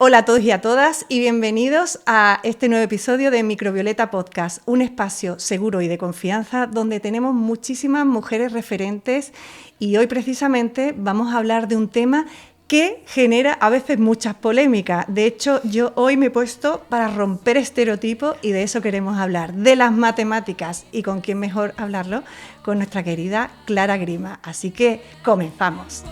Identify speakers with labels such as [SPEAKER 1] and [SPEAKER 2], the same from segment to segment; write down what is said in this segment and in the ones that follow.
[SPEAKER 1] Hola a todos y a todas y bienvenidos a este nuevo episodio de Microvioleta Podcast, un espacio seguro y de confianza donde tenemos muchísimas mujeres referentes y hoy precisamente vamos a hablar de un tema que genera a veces muchas polémicas. De hecho, yo hoy me he puesto para romper estereotipos y de eso queremos hablar, de las matemáticas. ¿Y con quién mejor hablarlo? Con nuestra querida Clara Grima. Así que comenzamos.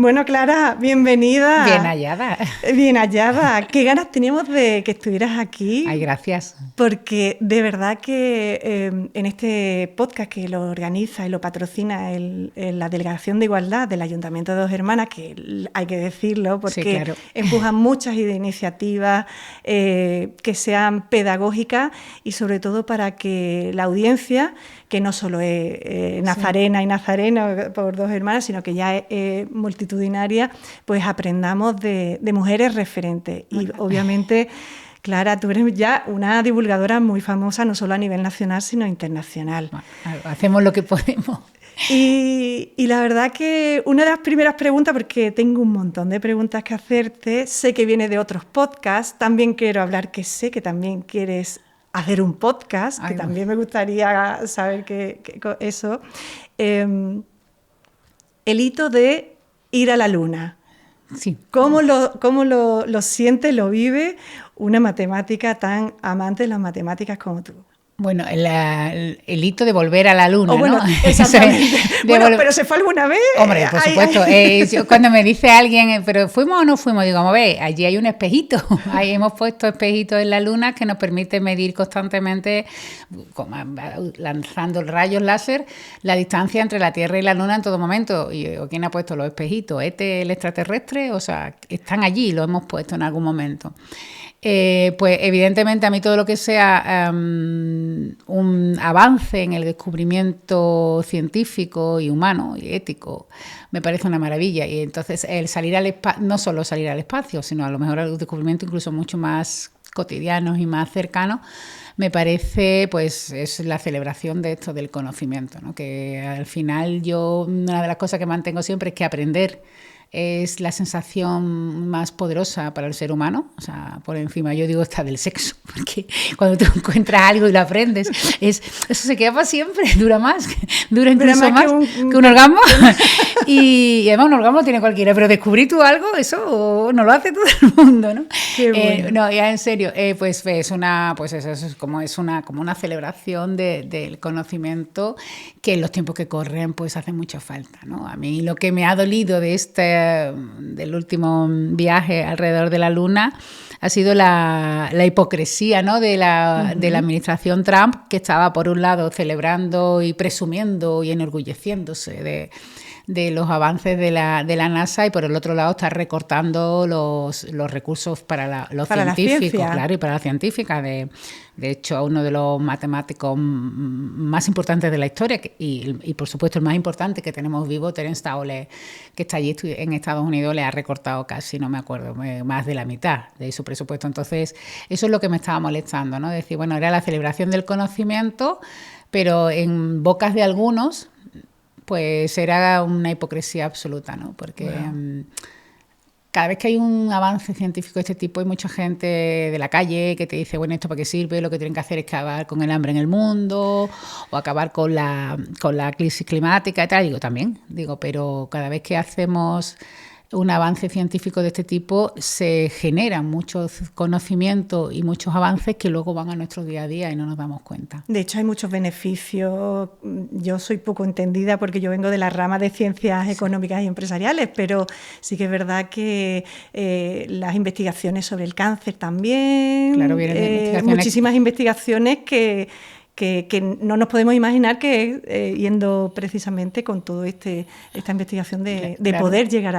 [SPEAKER 1] Bueno, Clara, bienvenida.
[SPEAKER 2] Bien hallada.
[SPEAKER 1] Bien hallada. Qué ganas teníamos de que estuvieras aquí.
[SPEAKER 2] Ay, gracias.
[SPEAKER 1] Porque de verdad que en este podcast que lo organiza y lo patrocina la Delegación de Igualdad del Ayuntamiento de Dos Hermanas, que hay que decirlo porque sí, claro, empujan muchas iniciativas que sean pedagógicas y sobre todo para que la audiencia, que no solo es nazarena y nazareno por Dos Hermanas, sino que ya es multitudinaria, pues aprendamos de mujeres referentes. Y obviamente, Clara, tú eres ya una divulgadora muy famosa, no solo a nivel nacional, sino internacional.
[SPEAKER 2] Bueno, hacemos lo que podemos.
[SPEAKER 1] Y la verdad que una de las primeras preguntas, porque tengo un montón de preguntas que hacerte, sé que viene de otros podcasts, también quiero hablar que sé que también quieres hacer un podcast, que también me gustaría saber eso. El hito de ir a la luna.
[SPEAKER 2] Sí.
[SPEAKER 1] ¿Cómo lo siente, lo vive una matemática tan amante de las matemáticas como tú?
[SPEAKER 2] Bueno, el hito de volver a la luna,
[SPEAKER 1] bueno,
[SPEAKER 2] ¿no?
[SPEAKER 1] Exactamente. ¿Pero se fue alguna vez?
[SPEAKER 2] Hombre, por supuesto. Yo, cuando me dice alguien, ¿pero fuimos o no fuimos? Digo, vamos a ver, allí hay un espejito. Ahí hemos puesto espejitos en la luna que nos permite medir constantemente, lanzando rayos láser, la distancia entre la Tierra y la luna en todo momento. ¿Y quién ha puesto los espejitos? ¿El extraterrestre? O sea, están allí, lo hemos puesto en algún momento. Pues evidentemente a mí todo lo que sea un avance en el descubrimiento científico y humano y ético me parece una maravilla, y entonces el salir al espacio, no solo salir al espacio, sino a lo mejor el descubrimiento incluso mucho más cotidianos y más cercanos, me parece, pues, es la celebración de esto del conocimiento, ¿no? Que al final yo, una de las cosas que mantengo siempre es que aprender es la sensación más poderosa para el ser humano, o sea, por encima, yo digo, está del sexo, porque cuando tú encuentras algo y lo aprendes, eso se queda para siempre, dura incluso más que un orgasmo, y además un orgasmo tiene cualquiera, pero descubrir tú algo, eso no lo hace todo el mundo, ¿no?
[SPEAKER 1] Qué bueno.
[SPEAKER 2] No, ya en serio, pues es como una celebración del conocimiento que en los tiempos que corren pues hace mucha falta, ¿no? A mí lo que me ha dolido del último viaje alrededor de la Luna ha sido la hipocresía, ¿no? de la administración Trump, que estaba por un lado celebrando y presumiendo y enorgulleciéndose de los avances de la NASA, y por el otro lado está recortando los recursos para los científicos, claro, y para la científica. De hecho, a uno de los matemáticos más importantes de la historia, y por supuesto el más importante que tenemos vivo, Terence Tao, que está allí en Estados Unidos, le ha recortado casi, no me acuerdo, más de la mitad de su presupuesto. Entonces, eso es lo que me estaba molestando, ¿no? Decir, bueno, era la celebración del conocimiento, pero en bocas de algunos pues era una hipocresía absoluta, ¿no? Porque cada vez que hay un avance científico de este tipo hay mucha gente de la calle que te dice, bueno, ¿esto para qué sirve? Lo que tienen que hacer es acabar con el hambre en el mundo o acabar con la crisis climática y tal. Digo, pero cada vez que hacemos un avance científico de este tipo se generan muchos conocimientos y muchos avances que luego van a nuestro día a día y no nos damos cuenta.
[SPEAKER 1] De hecho, hay muchos beneficios. Yo soy poco entendida porque yo vengo de la rama de ciencias económicas y empresariales, pero sí que es verdad que las investigaciones sobre el cáncer también,
[SPEAKER 2] claro,
[SPEAKER 1] muchísimas investigaciones que no nos podemos imaginar que yendo precisamente con toda esta investigación de poder llegar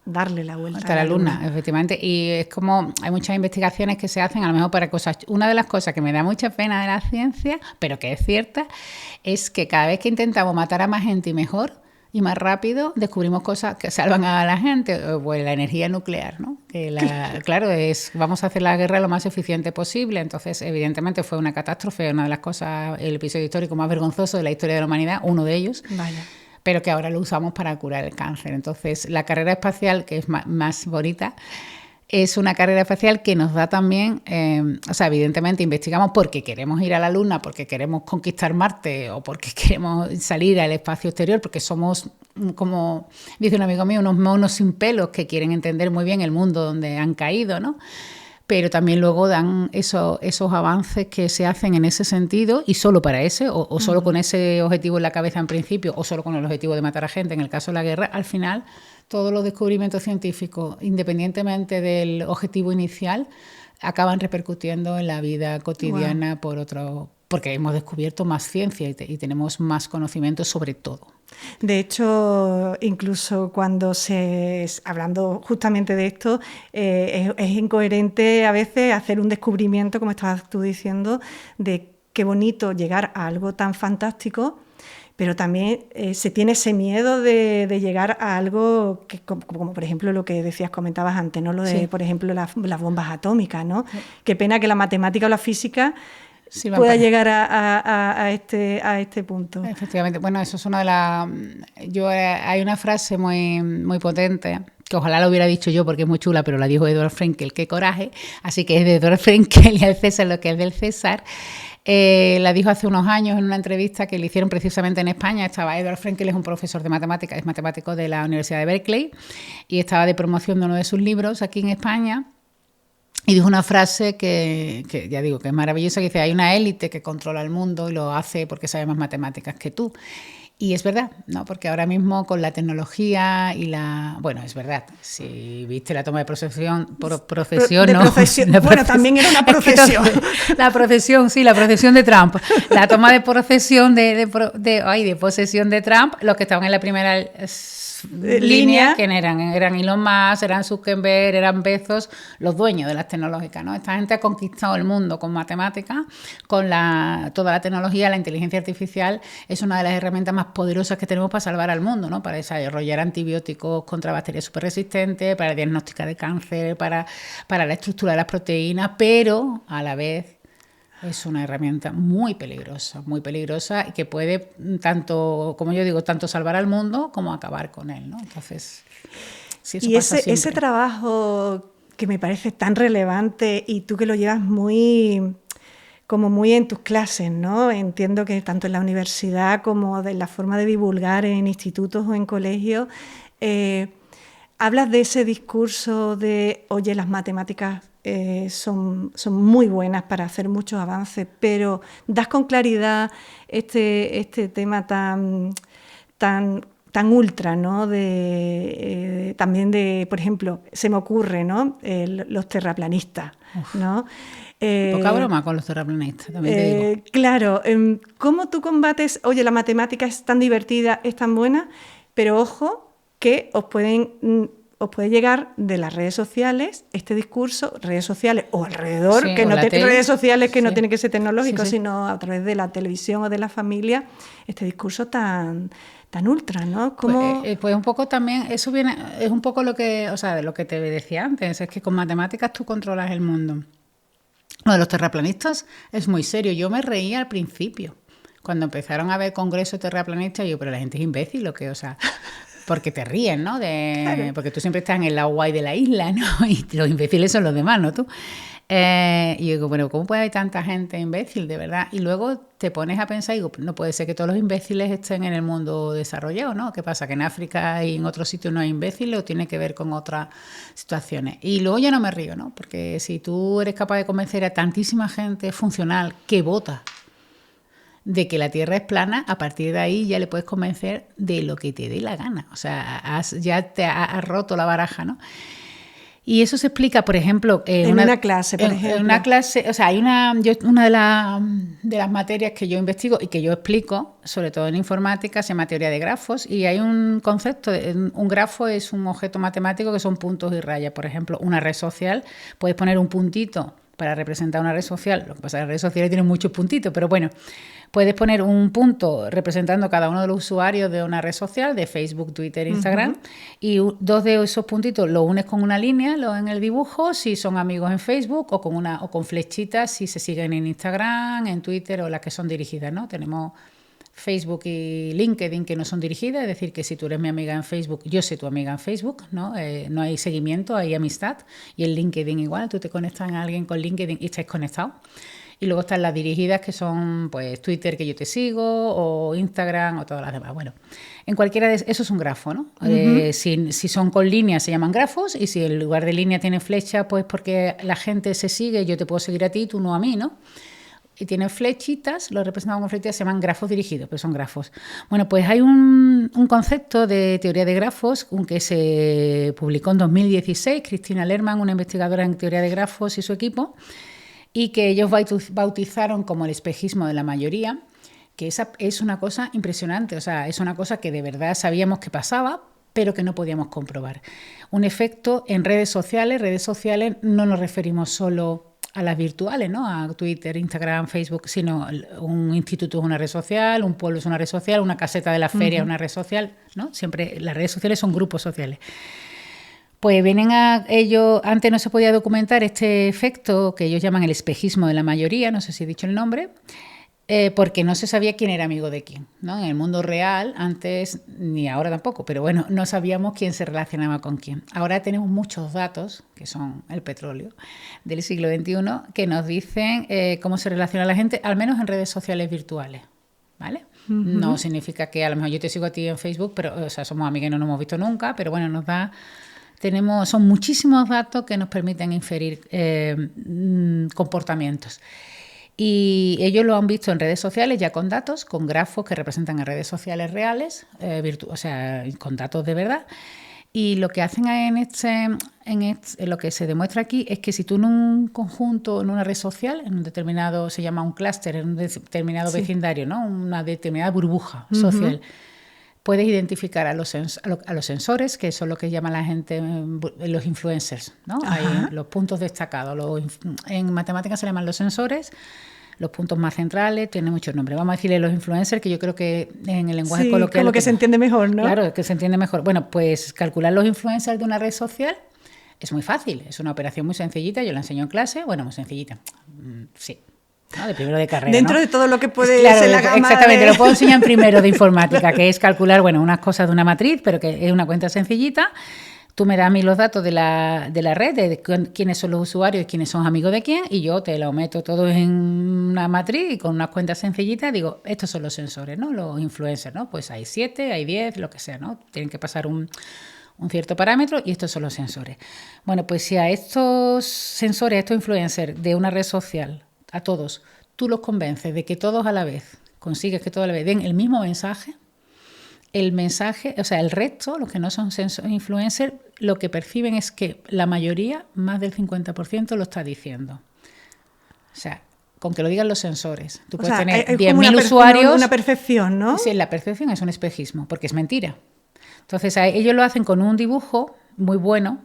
[SPEAKER 1] darle la vuelta
[SPEAKER 2] hasta la luna, efectivamente. Y es como, hay muchas investigaciones que se hacen a lo mejor para cosas. Una de las cosas que me da mucha pena de la ciencia, pero que es cierta, es que cada vez que intentamos matar a más gente y mejor, y más rápido, descubrimos cosas que salvan a la gente, pues la energía nuclear, ¿no? Claro, vamos a hacer la guerra lo más eficiente posible. Entonces, evidentemente fue una catástrofe, una de las cosas, el episodio histórico más vergonzoso de la historia de la humanidad, uno de ellos. Vaya. Pero que ahora lo usamos para curar el cáncer. Entonces, la carrera espacial, que es más bonita, es una carrera espacial que nos da también, evidentemente investigamos porque queremos ir a la Luna, porque queremos conquistar Marte o porque queremos salir al espacio exterior, porque somos, como dice un amigo mío, unos monos sin pelos que quieren entender muy bien el mundo donde han caído, ¿no? Pero también luego dan esos avances que se hacen en ese sentido y solo para ese, o solo con ese objetivo en la cabeza en principio, o solo con el objetivo de matar a gente, en el caso de la guerra, al final todos los descubrimientos científicos, independientemente del objetivo inicial, acaban repercutiendo en la vida cotidiana porque hemos descubierto más ciencia y tenemos más conocimiento sobre todo.
[SPEAKER 1] De hecho, incluso hablando justamente de esto, es incoherente a veces hacer un descubrimiento, como estabas tú diciendo, de qué bonito llegar a algo tan fantástico, pero también se tiene ese miedo de llegar a algo que, como por ejemplo lo que comentabas antes, ¿no? Lo de, sí, por ejemplo, las bombas atómicas, ¿no? Sí. Qué pena que la matemática o la física pueda llegar a este punto.
[SPEAKER 2] Efectivamente. Bueno, eso es una de las... hay una frase muy, muy potente, que ojalá la hubiera dicho yo porque es muy chula, pero la dijo Edward Frenkel, qué coraje. Así que es de Edward Frenkel y al César lo que es del César. La dijo hace unos años en una entrevista que le hicieron precisamente en España. Estaba Edward Frenkel, es un profesor de matemáticas, es matemático de la Universidad de Berkeley y estaba de promoción de uno de sus libros aquí en España. Y dijo una frase que ya digo que es maravillosa, que dice, hay una élite que controla el mundo y lo hace porque sabe más matemáticas que tú. Y es verdad, ¿no? Porque ahora mismo con la tecnología y bueno, es verdad, si viste la toma de procesión,
[SPEAKER 1] bueno, también era una procesión.
[SPEAKER 2] La procesión, sí, la procesión de Trump. La toma de procesión de posesión de Trump, los que estaban en la primera línea, que eran Elon Musk, eran Zuckerberg, eran Bezos, los dueños de las tecnológicas, ¿no? Esta gente ha conquistado el mundo con matemáticas, con toda la tecnología, la inteligencia artificial es una de las herramientas más poderosas que tenemos para salvar al mundo, ¿no? Para desarrollar antibióticos contra bacterias superresistentes, para diagnosticar de cáncer, para la estructura de las proteínas, pero a la vez es una herramienta muy peligrosa y que puede tanto, como yo digo, tanto salvar al mundo como acabar con él, ¿no? Entonces, sí, eso pasa siempre.
[SPEAKER 1] Ese trabajo que me parece tan relevante y tú que lo llevas muy en tus clases, ¿no? Entiendo que tanto en la universidad como de la forma de divulgar en institutos o en colegios, hablas de ese discurso de, oye, las matemáticas son muy buenas para hacer muchos avances, pero das con claridad este tema tan ultra, ¿no? También de, por ejemplo, se me ocurre, ¿no? Los terraplanistas, ¿no?
[SPEAKER 2] Poca broma con los terraplanistas, también te digo.
[SPEAKER 1] Claro, ¿cómo tú combates? Oye, la matemática es tan divertida, es tan buena, pero ojo que os puede llegar de las redes sociales este discurso, redes sociales o alrededor, sí, que no redes sociales que sí, no tienen que ser tecnológicos, sí, sino a través de la televisión o de la familia, este discurso tan ultra, ¿no?
[SPEAKER 2] Pues un poco también, eso viene, es un poco lo que te decía antes, es que con matemáticas tú controlas el mundo. Lo de los terraplanistas es muy serio. Yo me reía al principio, cuando empezaron a haber congresos terraplanistas, pero la gente es imbécil, ¿o qué? O sea, porque te ríen, ¿no? Claro. Porque tú siempre estás en el lado guay de la isla, ¿no? Y los imbéciles son los demás, ¿no? Tú. Y yo digo, bueno, ¿cómo puede haber tanta gente imbécil, de verdad? Y luego te pones a pensar y digo, no puede ser que todos los imbéciles estén en el mundo desarrollado, ¿no? ¿Qué pasa? ¿Que en África y en otros sitios no hay imbéciles o tiene que ver con otras situaciones? Y luego yo no me río, ¿no? Porque si tú eres capaz de convencer a tantísima gente funcional que vota de que la Tierra es plana, a partir de ahí ya le puedes convencer de lo que te dé la gana. O sea, ya te has roto la baraja, ¿no? Y eso se explica, por ejemplo...
[SPEAKER 1] en una clase, por ejemplo. En
[SPEAKER 2] una clase, o sea, hay una de las materias que yo investigo y que yo explico, sobre todo en informática, se llama teoría de grafos, y hay un concepto, un grafo es un objeto matemático que son puntos y rayas. Por ejemplo, una red social, puedes poner un puntito para representar una red social. Lo que pasa es que las redes sociales tienen muchos puntitos, pero bueno, puedes poner un punto representando cada uno de los usuarios de una red social, de Facebook, Twitter, Instagram, y 2 de esos puntitos lo unes con una línea en el dibujo, si son amigos en Facebook, o con flechitas si se siguen en Instagram, en Twitter o las que son dirigidas, ¿no? Tenemos Facebook y LinkedIn que no son dirigidas, es decir, que si tú eres mi amiga en Facebook, yo soy tu amiga en Facebook, ¿no? No hay seguimiento, hay amistad. Y en LinkedIn igual, tú te conectas a alguien con LinkedIn y estáis conectados. Y luego están las dirigidas que son pues Twitter, que yo te sigo, o Instagram, o todas las demás. Bueno, en cualquiera de eso es un grafo, ¿no? Si son con líneas se llaman grafos, y si en lugar de línea tiene flecha, pues porque la gente se sigue, yo te puedo seguir a ti, tú no a mí, ¿no? Y tienen flechitas, los representamos con flechitas, se llaman grafos dirigidos, pero son grafos. Bueno, pues hay un concepto de teoría de grafos que se publicó en 2016, Cristina Lerman, una investigadora en teoría de grafos y su equipo, y que ellos bautizaron como el espejismo de la mayoría, que esa es una cosa impresionante, o sea, es una cosa que de verdad sabíamos que pasaba, pero que no podíamos comprobar. Un efecto en redes sociales no nos referimos solo a las virtuales, ¿no? A Twitter, Instagram, Facebook, sino un instituto es una red social, un pueblo es una red social, una caseta de la feria es una red social, ¿no? Siempre las redes sociales son grupos sociales. Pues vienen a ellos, antes no se podía documentar este efecto que ellos llaman el espejismo de la mayoría, no sé si he dicho el nombre, porque no se sabía quién era amigo de quién, ¿no? En el mundo real, antes, ni ahora tampoco, pero bueno, no sabíamos quién se relacionaba con quién. Ahora tenemos muchos datos, que son el petróleo del siglo XXI, que nos dicen cómo se relaciona la gente, al menos en redes sociales virtuales, ¿vale? No significa que a lo mejor yo te sigo a ti en Facebook, pero, o sea, somos amigas y no nos hemos visto nunca, pero bueno, son muchísimos datos que nos permiten inferir comportamientos. Y ellos lo han visto en redes sociales ya con datos, con grafos que representan a redes sociales reales, o sea, con datos de verdad. Y lo que hacen lo que se demuestra aquí es que si tú en un conjunto, en una red social, en un determinado, se llama un clúster, en un determinado vecindario, ¿no? Una determinada burbuja social, puedes identificar a los sensores, que son lo que llama la gente los influencers, ¿no? Hay los puntos destacados. En matemáticas se llaman los sensores, los puntos más centrales, tienen muchos nombres. Vamos a decirle los influencers, que yo creo que en el lenguaje coloquial...
[SPEAKER 1] como que se entiende mejor, ¿no?
[SPEAKER 2] Claro, que se entiende mejor. Bueno, pues calcular los influencers de una red social es muy fácil, es una operación muy sencillita, yo la enseño en clase, bueno, muy sencillita, sí. ¿No? De primero de carrera.
[SPEAKER 1] Dentro
[SPEAKER 2] ¿no?
[SPEAKER 1] de todo lo que puede ser la gama.
[SPEAKER 2] Exactamente, lo puedo enseñar en primero de informática, que es calcular, bueno, unas cosas de una matriz, pero que es una cuenta sencillita. Tú me das a mí los datos de la red, de quiénes son los usuarios y quiénes son amigos de quién, y yo te lo meto todo en una matriz y con unas cuentas sencillitas digo, estos son los sensores, ¿no? Los influencers, ¿no? Pues hay 7, hay 10, lo que sea, ¿no? Tienen que pasar un cierto parámetro y estos son los sensores. Bueno, pues si a estos sensores, a estos influencers de una red social, a todos, tú los convences de que todos a la vez, consigues que todos a la vez den el mismo mensaje, o sea, el resto, los que no son influencers, lo que perciben es que la mayoría, más del 50%, lo está diciendo. O sea, con que lo digan los sensores. Tú puedes tener 10.000 usuarios.
[SPEAKER 1] Una percepción, ¿no?
[SPEAKER 2] Sí, la percepción es un espejismo, porque es mentira. Entonces, ellos lo hacen con un dibujo muy bueno,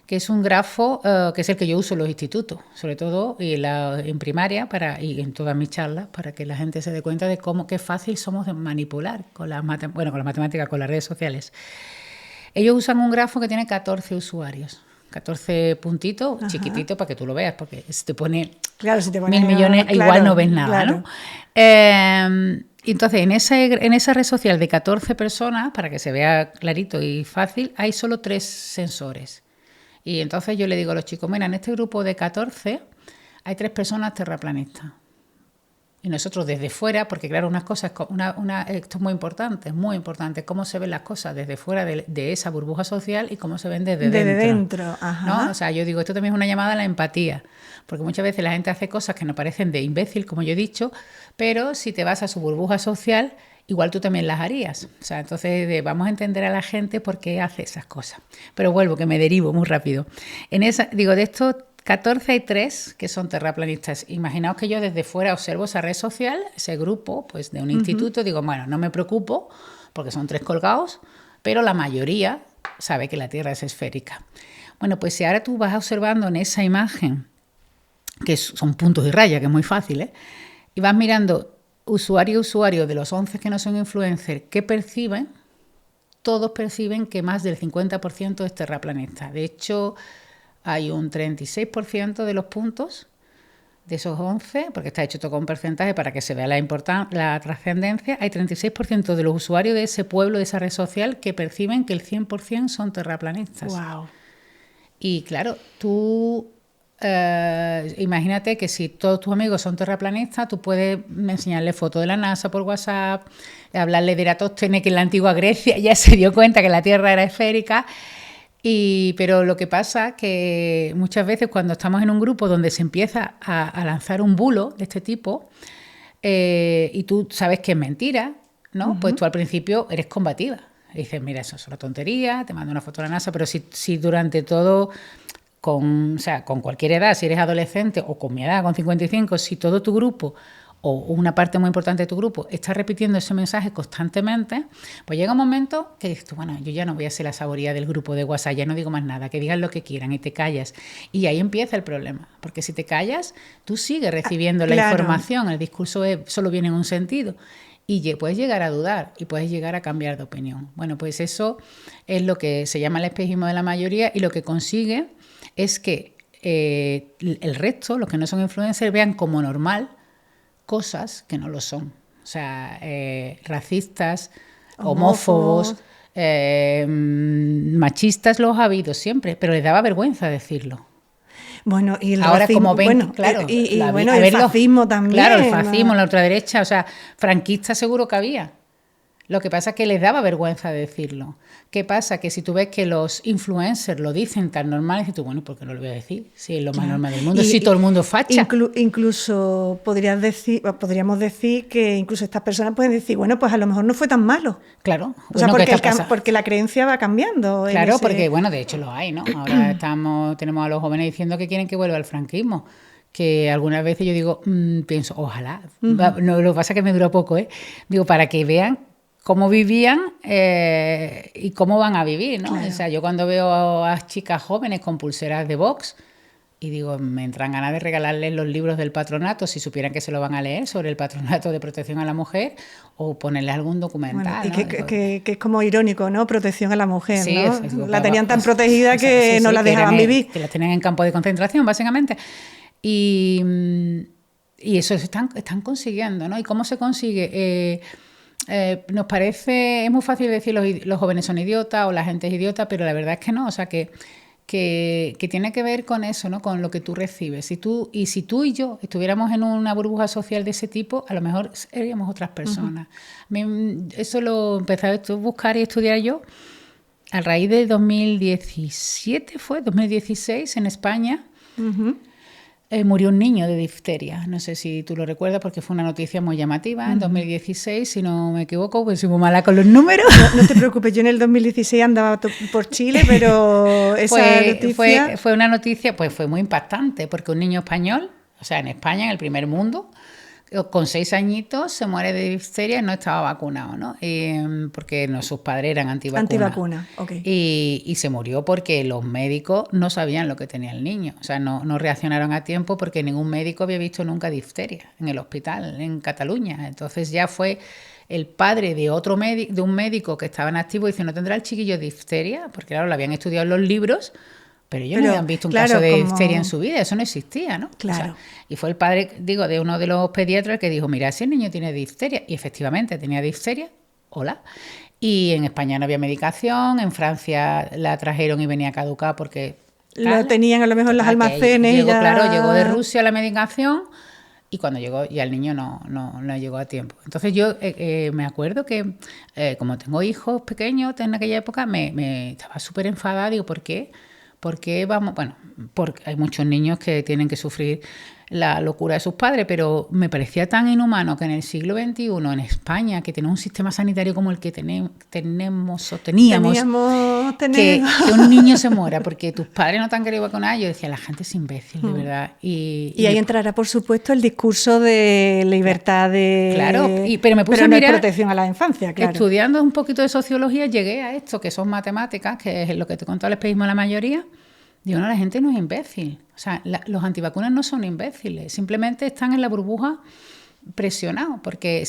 [SPEAKER 2] que es un grafo que es el que yo uso en los institutos, sobre todo en primaria y en todas mis charlas, para que la gente se dé cuenta de qué fácil somos de manipular con las matemáticas, con las redes sociales. Ellos usan un grafo que tiene 14 usuarios, 14 puntitos, chiquititos, para que tú lo veas, porque si te pone, si te pone 1.000 millones, igual no ves nada, ¿no? Entonces, en esa red social de 14 personas, para que se vea clarito y fácil, hay solo 3 sensores. Y entonces yo le digo a los chicos, mira, en este grupo de 14 hay 3 personas terraplanistas. Y nosotros desde fuera, porque claro, esto es muy importante, cómo se ven las cosas desde fuera de esa burbuja social y cómo se ven desde dentro. ¿No? O sea, yo digo, esto también es una llamada a la empatía, porque muchas veces la gente hace cosas que nos parecen de imbécil, como yo he dicho, pero si te vas a su burbuja social, igual tú también las harías. O sea, entonces vamos a entender a la gente por qué hace esas cosas. Pero vuelvo, que me derivo muy rápido. De estos 14 hay 3 que son terraplanistas. Imaginaos que yo desde fuera observo esa red social, ese grupo pues de un instituto, digo, bueno, no me preocupo porque son 3 colgados, pero la mayoría sabe que la Tierra es esférica. Bueno, pues si ahora tú vas observando en esa imagen que son puntos y rayas, que es muy fácil, ¿eh? Y vas mirando usuario a usuario de los 11 que no son influencers, ¿qué perciben? Todos perciben que más del 50% es terraplanista. De hecho, hay un 36% de los puntos de esos 11, porque está hecho todo con porcentaje para que se vea la trascendencia, hay 36% de los usuarios de ese pueblo, de esa red social, que perciben que el 100% son terraplanistas.
[SPEAKER 1] Wow.
[SPEAKER 2] Y claro, tú imagínate que si todos tus amigos son terraplanistas, tú puedes enseñarle fotos de la NASA por WhatsApp, hablarle de Eratóstenes, que en la antigua Grecia ya se dio cuenta que la Tierra era esférica. Pero lo que pasa es que muchas veces cuando estamos en un grupo donde se empieza a lanzar un bulo de este tipo, y tú sabes que es mentira, ¿no? Pues tú al principio eres combativa. Y dices, mira, eso es una tontería, te mando una foto de la NASA, pero si durante todo, con cualquier edad, si eres adolescente o con mi edad, con 55, si todo tu grupo o una parte muy importante de tu grupo está repitiendo ese mensaje constantemente, pues llega un momento que dices tú, bueno, yo ya no voy a ser la saboría del grupo de WhatsApp, ya no digo más nada, que digan lo que quieran y te callas. Y ahí empieza el problema, porque si te callas, tú sigues recibiendo la información, el discurso solo viene en un sentido. Y puedes llegar a dudar y puedes llegar a cambiar de opinión. Bueno, pues eso es lo que se llama el espejismo de la mayoría, y lo que consigue es que el resto, los que no son influencers, vean como normal cosas que no lo son. O sea, racistas, homófobos, machistas los ha habido siempre, pero les daba vergüenza decirlo.
[SPEAKER 1] Bueno, y el
[SPEAKER 2] ahora
[SPEAKER 1] racismo,
[SPEAKER 2] como ven,
[SPEAKER 1] bueno,
[SPEAKER 2] claro,
[SPEAKER 1] el fascismo también.
[SPEAKER 2] Claro, el fascismo, la ultraderecha, o sea, franquistas seguro que había. Lo que pasa es que les daba vergüenza decirlo. ¿Qué pasa? Que si tú ves que los influencers lo dicen tan normal, dices tú, bueno, ¿por qué no lo voy a decir? Si es lo más normal del mundo, si todo el mundo es facha.
[SPEAKER 1] Incluso podríamos decir que incluso estas personas pueden decir, bueno, pues a lo mejor no fue tan malo.
[SPEAKER 2] Claro.
[SPEAKER 1] O sea, porque la creencia va cambiando.
[SPEAKER 2] Claro, porque, bueno, de hecho lo hay, ¿no? Ahora tenemos a los jóvenes diciendo que quieren que vuelva el franquismo. Que algunas veces yo digo, pienso, ojalá. No, lo que pasa es que me duró poco, ¿eh? Digo, para que vean cómo vivían y cómo van a vivir, ¿no? Claro. O sea, yo cuando veo a chicas jóvenes con pulseras de Vox y digo, me entran ganas de regalarles los libros del patronato si supieran que se lo van a leer sobre el patronato de protección a la mujer, o ponerles algún documental.
[SPEAKER 1] Bueno, y
[SPEAKER 2] ¿no?
[SPEAKER 1] que es como irónico, ¿no? Protección a la mujer,
[SPEAKER 2] sí,
[SPEAKER 1] ¿no? La tenían tan protegida que no la dejaban vivir.
[SPEAKER 2] Que la tenían en campo de concentración, básicamente. Y eso están consiguiendo, ¿no? ¿Y cómo se consigue? Nos parece, es muy fácil decir los jóvenes son idiotas o la gente es idiota, pero la verdad es que no, o sea que tiene que ver con eso, ¿no? Con lo que tú recibes. Si tú y yo estuviéramos en una burbuja social de ese tipo, a lo mejor seríamos otras personas. Eso lo empecé a buscar y estudiar yo a raíz de 2016 en España. Murió un niño de difteria. No sé si tú lo recuerdas porque fue una noticia muy llamativa. En 2016, si no me equivoco, pues soy muy mala con los números.
[SPEAKER 1] No te preocupes, yo en el 2016 andaba por Chile, pero esa noticia...
[SPEAKER 2] Fue una noticia, pues fue muy impactante, porque un niño español, o sea, en España, en el primer mundo, con 6 añitos se muere de difteria y no estaba vacunado, ¿no? Porque sus padres eran
[SPEAKER 1] antivacunas. Okay.
[SPEAKER 2] Y se murió porque los médicos no sabían lo que tenía el niño. O sea, no reaccionaron a tiempo porque ningún médico había visto nunca difteria en el hospital, en Cataluña. Entonces ya fue el padre de un médico que estaba en activo y dice, ¿no tendrá el chiquillo difteria? Porque claro, lo habían estudiado en los libros, pero ellos no habían visto un caso de difteria en su vida, eso no existía, ¿no?
[SPEAKER 1] Claro.
[SPEAKER 2] O sea, y fue el padre, de uno de los pediatras que dijo, mira, si el niño tiene difteria, y efectivamente tenía difteria, hola. Y en España no había medicación, en Francia la trajeron y venía caducada porque...
[SPEAKER 1] Lo tenían a lo mejor en los almacenes.
[SPEAKER 2] Llegó de Rusia la medicación y cuando llegó ya el niño no llegó a tiempo. Entonces yo me acuerdo que como tengo hijos pequeños en aquella época, me estaba súper enfadada, digo, ¿por qué? Porque hay muchos niños que tienen que sufrir la locura de sus padres, pero me parecía tan inhumano que en el siglo XXI, en España, que tenemos un sistema sanitario como el que teníamos, que un niño se muera porque tus padres no te han querido vacunar. Yo decía, la gente es imbécil, de verdad. Y
[SPEAKER 1] ahí entrará, por supuesto, el discurso de libertad de...
[SPEAKER 2] Claro, pero me puse a mirar...
[SPEAKER 1] protección a la infancia, claro.
[SPEAKER 2] Estudiando un poquito de sociología llegué a esto, que son matemáticas, que es lo que te contó el espejismo de la mayoría. Digo, no, la gente no es imbécil. O sea, los antivacunas no son imbéciles, simplemente están en la burbuja presionados, porque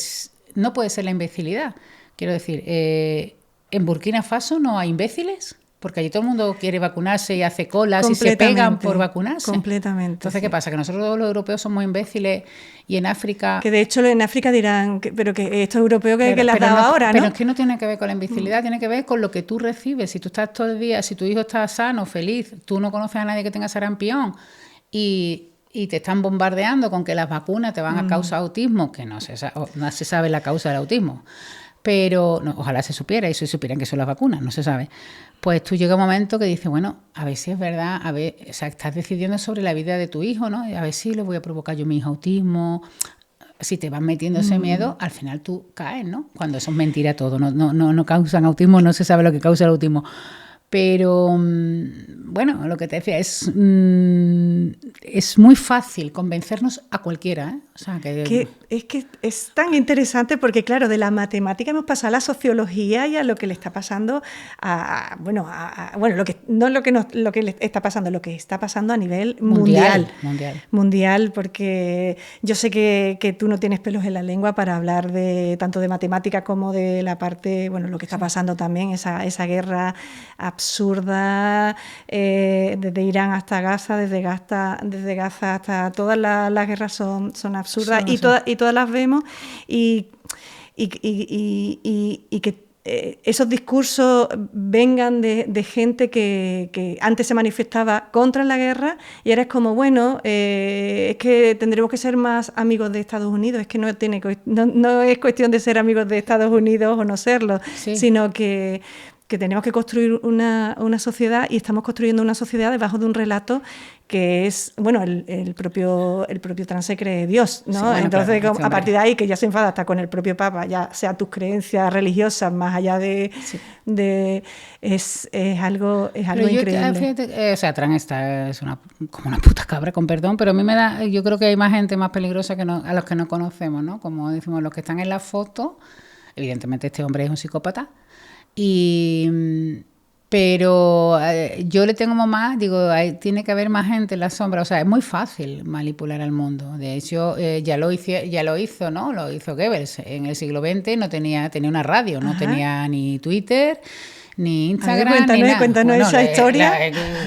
[SPEAKER 2] no puede ser la imbecilidad. Quiero decir, en Burkina Faso no hay imbéciles, porque allí todo el mundo quiere vacunarse y hace colas y se pegan por vacunarse.
[SPEAKER 1] Completamente.
[SPEAKER 2] Entonces, ¿qué pasa? Que nosotros los europeos somos imbéciles y en África...
[SPEAKER 1] Que de hecho en África dirán, pero que esto es europeo que le has dado ahora, ¿no?
[SPEAKER 2] Pero es que no tiene que ver con la imbecilidad, tiene que ver con lo que tú recibes. Si tú estás todo el día, si tu hijo está sano, feliz, tú no conoces a nadie que tenga sarampión y te están bombardeando con que las vacunas te van a causar autismo, que no se sabe la causa del autismo. Pero ojalá se supiera, y si supieran que son las vacunas, no se sabe. Pues tú llega un momento que dices, bueno, a ver si es verdad, o sea, estás decidiendo sobre la vida de tu hijo, ¿no? A ver si le voy a provocar yo a mi hijo autismo. Si te vas metiendo ese miedo, al final tú caes, ¿no? Cuando eso es mentira todo, no causan autismo, no se sabe lo que causa el autismo. Pero, bueno, lo que te decía es muy fácil convencernos a cualquiera, ¿eh? O sea,
[SPEAKER 1] es que es tan interesante porque, claro, de la matemática hemos pasado a la sociología y a lo que le está pasando lo que le está pasando, lo que está pasando a nivel mundial. Mundial, porque yo sé que tú no tienes pelos en la lengua para hablar de tanto de matemática como de la parte, bueno, lo que está pasando también, esa guerra absurda, desde Irán hasta Gaza, desde Gaza hasta todas las guerras son absurdas y todas las vemos y que esos discursos vengan de gente que antes se manifestaba contra la guerra y ahora es como, bueno, es que tendremos que ser más amigos de Estados Unidos. Es que no es cuestión de ser amigos de Estados Unidos o no serlo, sino que tenemos que construir una sociedad y estamos construyendo una sociedad debajo de un relato que es, bueno, el propio trans se cree Dios, ¿no? Sí, bueno, entonces, claro, a partir de ahí, que ya se enfada hasta con el propio Papa, ya sea tus creencias religiosas, más allá es algo increíble.
[SPEAKER 2] Fíjate, o sea, trans es como una puta cabra, con perdón, pero a mí yo creo que hay más gente más peligrosa a los que no conocemos, ¿no? Como decimos, los que están en la foto, evidentemente este hombre es un psicópata, pero yo le tengo más, digo, tiene que haber más gente en la sombra, o sea, es muy fácil manipular al mundo. De hecho, ya lo hizo, ¿no? Lo hizo Goebbels en el siglo XX, tenía una radio, no tenía ni Twitter, ni Instagram,
[SPEAKER 1] cuéntanos esa historia.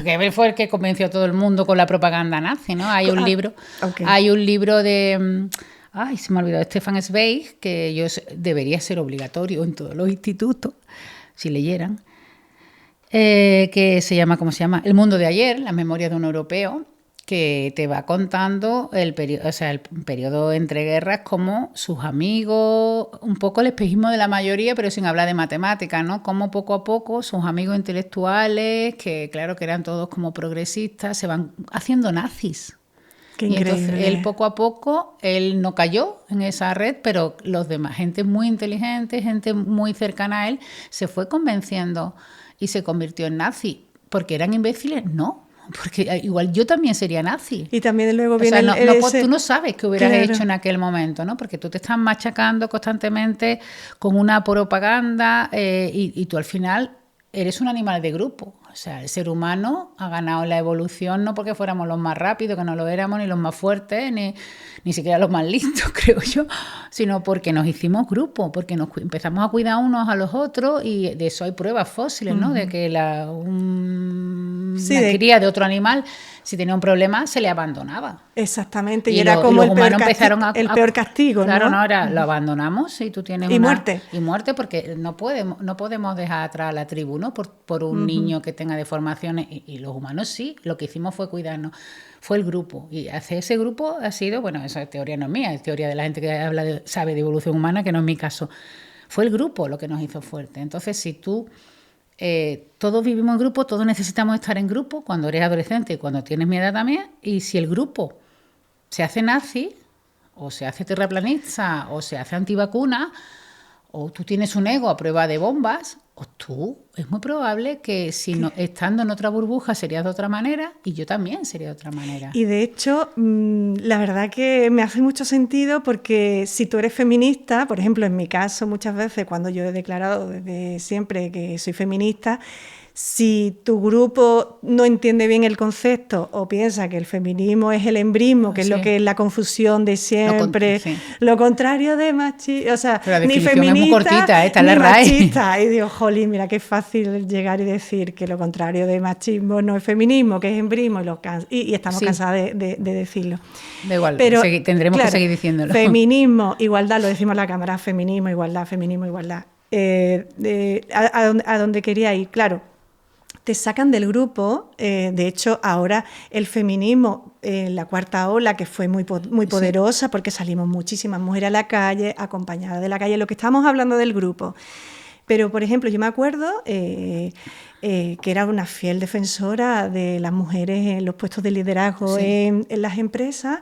[SPEAKER 2] Goebbels fue el que convenció a todo el mundo con la propaganda nazi, ¿no? Hay un libro de... Ay, se me ha olvidado, Stefan Zweig, que debería ser obligatorio en todos los institutos, si leyeran, que se llama, ¿cómo se llama? El mundo de ayer, las memorias de un europeo, que te va contando el periodo entre guerras como sus amigos, un poco el espejismo de la mayoría, pero sin hablar de matemáticas, ¿no? Como poco a poco sus amigos intelectuales, que claro que eran todos como progresistas, se van haciendo nazis.
[SPEAKER 1] Qué increíble.
[SPEAKER 2] Y entonces él poco a poco, él no cayó en esa red, pero los demás, gente muy inteligente, gente muy cercana a él, se fue convenciendo y se convirtió en nazi. ¿Porque eran imbéciles? No, porque igual yo también sería nazi.
[SPEAKER 1] Y también luego viene
[SPEAKER 2] tú no sabes qué hubieras hecho en aquel momento, ¿no? Porque tú te estás machacando constantemente con una propaganda y tú al final eres un animal de grupo. O sea, el ser humano ha ganado la evolución no porque fuéramos los más rápidos, que no lo éramos, ni los más fuertes, ni siquiera los más listos, creo yo, sino porque nos hicimos grupo, porque nos empezamos a cuidar unos a los otros y de eso hay pruebas fósiles, ¿no? De que una cría de otro animal, si tenía un problema, se le abandonaba.
[SPEAKER 1] Exactamente, y era como el peor castigo,
[SPEAKER 2] claro,
[SPEAKER 1] ¿no?
[SPEAKER 2] Lo abandonamos y tú tienes
[SPEAKER 1] muerte.
[SPEAKER 2] Y muerte porque no podemos dejar atrás a la tribu, ¿no? Por un niño que tenga deformaciones y los humanos sí, lo que hicimos fue cuidarnos, fue el grupo y hacer ese grupo ha sido, bueno, esa teoría no es mía, es teoría de la gente que sabe de evolución humana, que no es mi caso, fue el grupo lo que nos hizo fuerte. Entonces si tú todos vivimos en grupo, todos necesitamos estar en grupo cuando eres adolescente y cuando tienes mi edad también, y si el grupo se hace nazi o se hace terraplanista o se hace antivacuna o tú tienes un ego a prueba de bombas, o tú es muy probable que si no, estando en otra burbuja sería de otra manera y yo también sería de otra manera.
[SPEAKER 1] Y de hecho, la verdad que me hace mucho sentido porque si tú eres feminista, por ejemplo, en mi caso muchas veces cuando yo he declarado desde siempre que soy feminista, si tu grupo no entiende bien el concepto o piensa que el feminismo es el embrismo, que es lo que es la confusión de siempre, lo contrario de machista, o sea, ni feminista es muy cortita,
[SPEAKER 2] está
[SPEAKER 1] ni
[SPEAKER 2] la
[SPEAKER 1] machista. Y digo, jolín, mira qué fácil llegar y decir que lo contrario de machismo no es feminismo, que es embrismo, y estamos cansadas de decirlo.
[SPEAKER 2] Da igual, pero tendremos que seguir diciéndolo.
[SPEAKER 1] Feminismo, igualdad, lo decimos en la cámara, feminismo, igualdad. A donde quería ir, claro. Te sacan del grupo, de hecho ahora el feminismo, la cuarta ola, que fue muy poderosa porque salimos muchísimas mujeres a la calle, acompañadas de la calle, lo que estábamos hablando del grupo. Pero, por ejemplo, yo me acuerdo que era una fiel defensora de las mujeres en los puestos de liderazgo en las empresas.